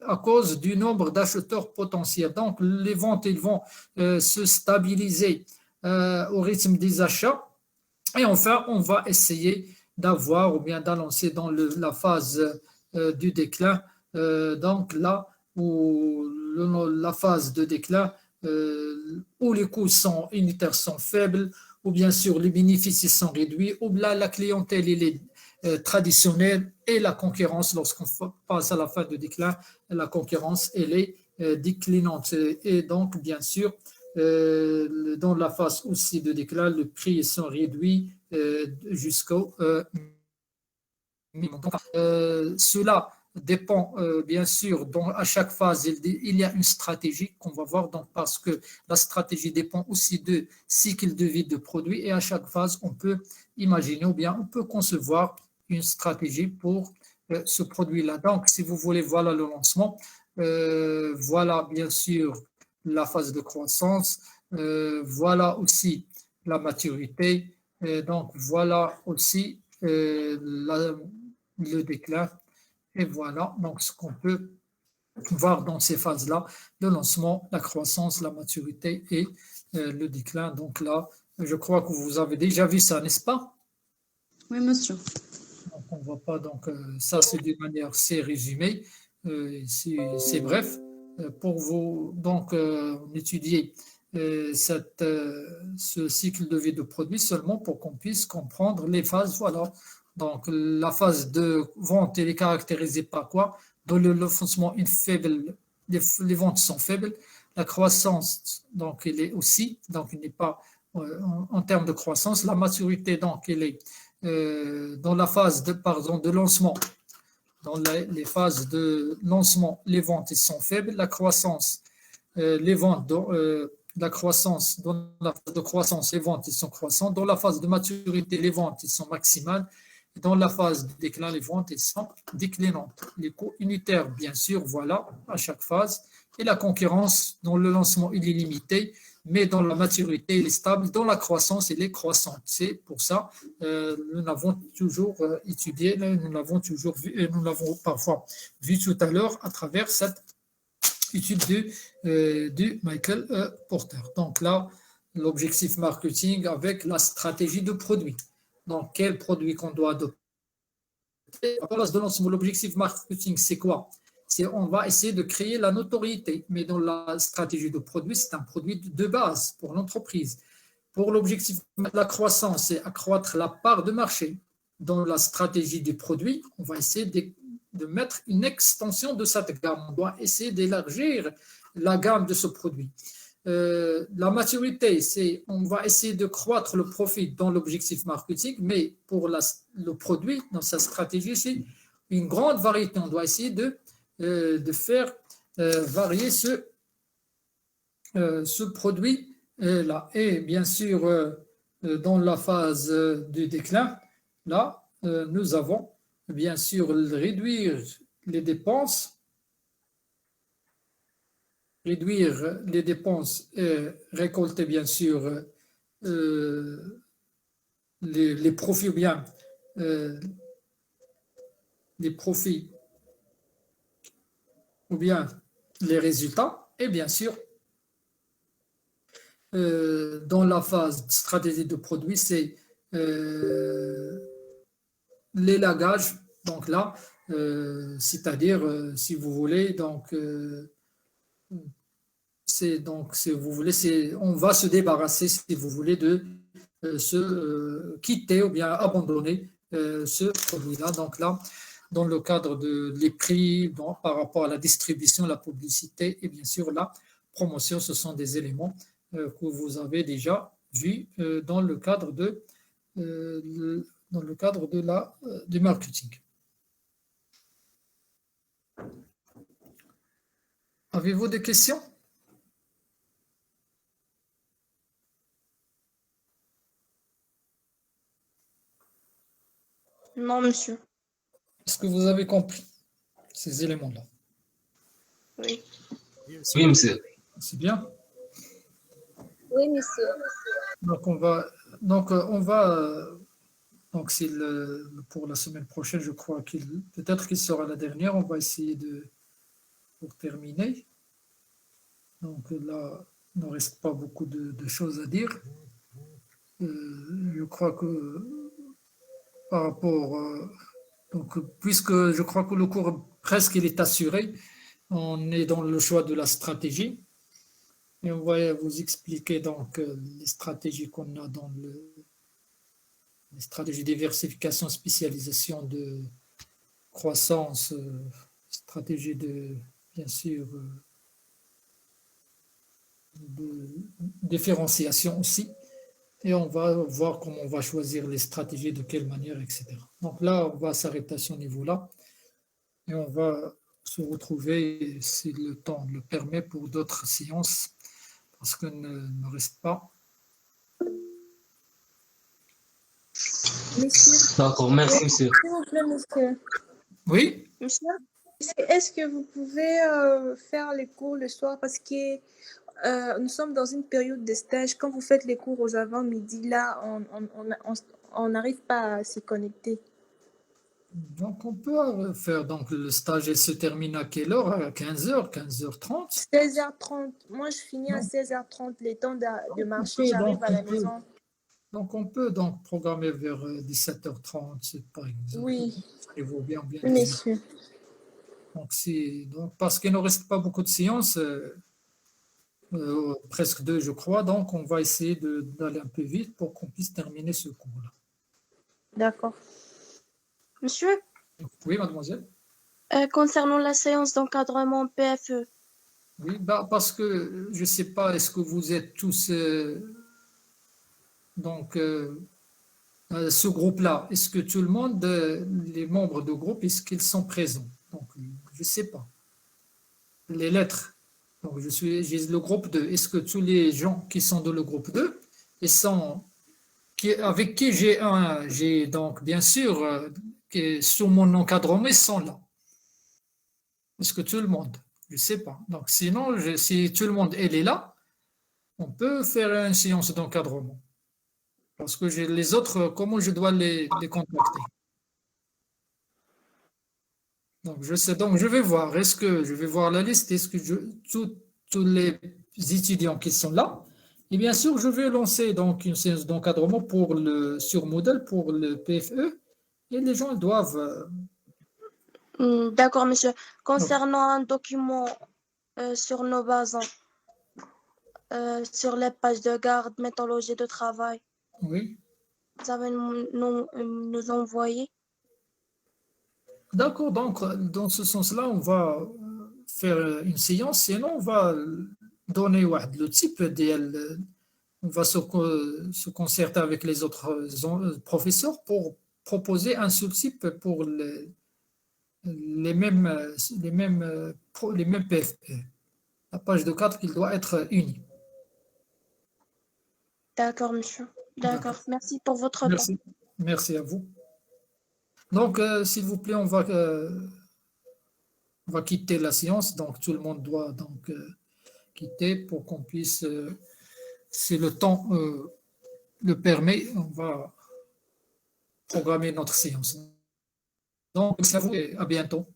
à cause du nombre d'acheteurs potentiels. Donc, les ventes ils vont se stabiliser au rythme des achats. Et enfin, on va essayer d'avoir ou bien d'annoncer dans la phase du déclin. Donc là, où la phase de déclin, où les coûts unitaires sont faibles, ou bien sûr les bénéfices sont réduits, ou là la clientèle elle est traditionnelle et la concurrence, lorsqu'on passe à la fin du déclin, la concurrence elle est déclinante. Et donc, bien sûr, dans la phase aussi de déclin, le prix sont réduits jusqu'au minimum. Donc, cela dépend bien sûr, à chaque phase, il y a une stratégie qu'on va voir, donc, parce que la stratégie dépend aussi de cycle de vie de produit et à chaque phase, on peut imaginer ou bien on peut concevoir une stratégie pour ce produit-là. Donc, si vous voulez, voilà le lancement. Voilà bien sûr la phase de croissance. Voilà aussi la maturité. Donc, voilà aussi le déclin. Et voilà donc ce qu'on peut voir dans ces phases-là, le lancement, la croissance, la maturité et le déclin. Donc là, je crois que vous avez déjà vu ça, n'est-ce pas? Oui, monsieur. Donc, on ne voit pas, donc ça c'est d'une manière assez résumée, c'est bref. Pour vous, donc, étudier ce cycle de vie de produit seulement pour qu'on puisse comprendre les phases. Voilà. Donc, la phase de vente, elle est caractérisée par quoi? Dans le lancement, les ventes sont faibles. La croissance, donc, elle est aussi, donc, il n'est pas en termes de croissance. La maturité, donc, elle est dans la phase de lancement. Dans les phases de lancement, les ventes elles sont faibles. La croissance, les ventes, la croissance, dans la phase de croissance, les ventes elles sont croissantes. Dans la phase de maturité, les ventes elles sont maximales. Dans la phase de déclin, les ventes elles sont déclinantes. Les coûts unitaires, bien sûr, voilà, à chaque phase. Et la concurrence, dans le lancement, il est limité, mais dans la maturité, il est stable. Dans la croissance, il est croissante. C'est pour ça nous l'avons toujours étudié, nous l'avons toujours vu, et nous l'avons parfois vu tout à l'heure à travers cette étude de Michael Porter. Donc là, l'objectif marketing avec la stratégie de produit. Donc, quel produit qu'on doit adopter. L'objectif marketing, c'est quoi? On va essayer de créer la notoriété, mais dans la stratégie de produit, c'est un produit de base pour l'entreprise. Pour l'objectif de la croissance, c'est accroître la part de marché. Dans la stratégie du produit, on va essayer de mettre une extension de cette gamme. On doit essayer d'élargir la gamme de ce produit. La maturité, c'est on va essayer de croître le profit dans l'objectif marketing, mais pour le produit, dans sa stratégie, c'est une grande variété. On doit essayer de faire varier ce produit-là. Et bien sûr, dans la phase du déclin, là, nous avons bien sûr réduire les dépenses et récolter bien sûr les profits ou bien les profits ou bien les résultats et bien sûr dans la phase de stratégie de produit c'est l'élagage donc là c'est-à-dire si vous voulez donc si vous voulez, on va se débarrasser, si vous voulez, de se quitter ou bien abandonner ce produit-là. Donc là, dans le cadre des prix, par rapport à la distribution, la publicité et bien sûr la promotion, ce sont des éléments que vous avez déjà vus dans le cadre du marketing. Avez-vous des questions? Non, monsieur. Est-ce que vous avez compris ces éléments-là? Oui. Oui, monsieur. C'est bien. Oui, monsieur. Donc c'est pour la semaine prochaine, je crois peut-être qu'il sera la dernière. On va essayer pour terminer. Donc là, il ne reste pas beaucoup de choses à dire. Je crois que par rapport, donc puisque je crois que le cours presque il est assuré, on est dans le choix de la stratégie. Et on va vous expliquer donc les stratégies qu'on a dans les stratégies de diversification, spécialisation de croissance, stratégie de, bien sûr, de différenciation aussi. Et on va voir comment on va choisir les stratégies, de quelle manière, etc. Donc là, on va s'arrêter à ce niveau-là et on va se retrouver, si le temps le permet, pour d'autres séances, parce qu'il ne reste pas. Monsieur, D'accord, merci, monsieur. s'il vous plaît, monsieur. Oui, Monsieur? Est-ce que vous pouvez faire les cours le soir parce que nous sommes dans une période de stage. Quand vous faites les cours aux avant-midi, là, on n'arrive pas à s'y connecter. donc on peut faire, donc le stage il se termine à quelle heure? À 15h, 15h30? 16h30. Moi, je finis à Non. 16h30. Les temps de marcher, peut, j'arrive donc, à la on peut. maison. Donc on peut donc programmer vers 17h30, par exemple. Oui, Ça vaut bien, bien. monsieur. Donc, parce qu'il ne reste pas beaucoup de séances, presque deux, je crois. Donc, on va essayer d'aller un peu vite pour qu'on puisse terminer ce cours-là. D'accord. Monsieur, Oui, mademoiselle? concernant la séance d'encadrement PFE, Oui, bah, parce que je ne sais pas, est-ce que vous êtes tous donc ce groupe-là? Est-ce que tout le monde, les membres du groupe, est-ce qu'ils sont présents? Donc, je ne sais pas. Les lettres. Donc, j'ai le groupe 2. Est-ce que tous les gens qui sont dans le groupe 2 ils sont avec qui j'ai donc bien sûr sous mon encadrement, ils sont là. Est-ce que tout le monde? Je ne sais pas. Donc sinon, si tout le monde est là, on peut faire une séance d'encadrement. Parce que j'ai les autres, comment je dois les contacter? Donc je sais, donc je vais voir. Est-ce que je vais voir la liste? Est-ce que tous les étudiants qui sont là? Et bien sûr, je vais lancer donc une séance d'encadrement sur Moodle pour le PFE et les gens doivent. D'accord, monsieur. Concernant un document sur nos bases, sur les pages de garde, méthodologie de travail, Oui, vous avez nous envoyer? d'accord. Donc, dans ce sens-là, on va faire une séance. Sinon, on va donner le type ديال. On va se concerter avec les autres professeurs pour proposer un sous-type pour les mêmes, les mêmes PFP. La page de cadre, il doit être unie. D'accord, monsieur. D'accord. Merci pour votre temps. Merci. Merci à vous. Donc, s'il vous plaît, on va quitter la séance. Donc, tout le monde doit donc quitter pour qu'on puisse, si le temps le permet, on va programmer notre séance. Donc, merci à vous et à bientôt.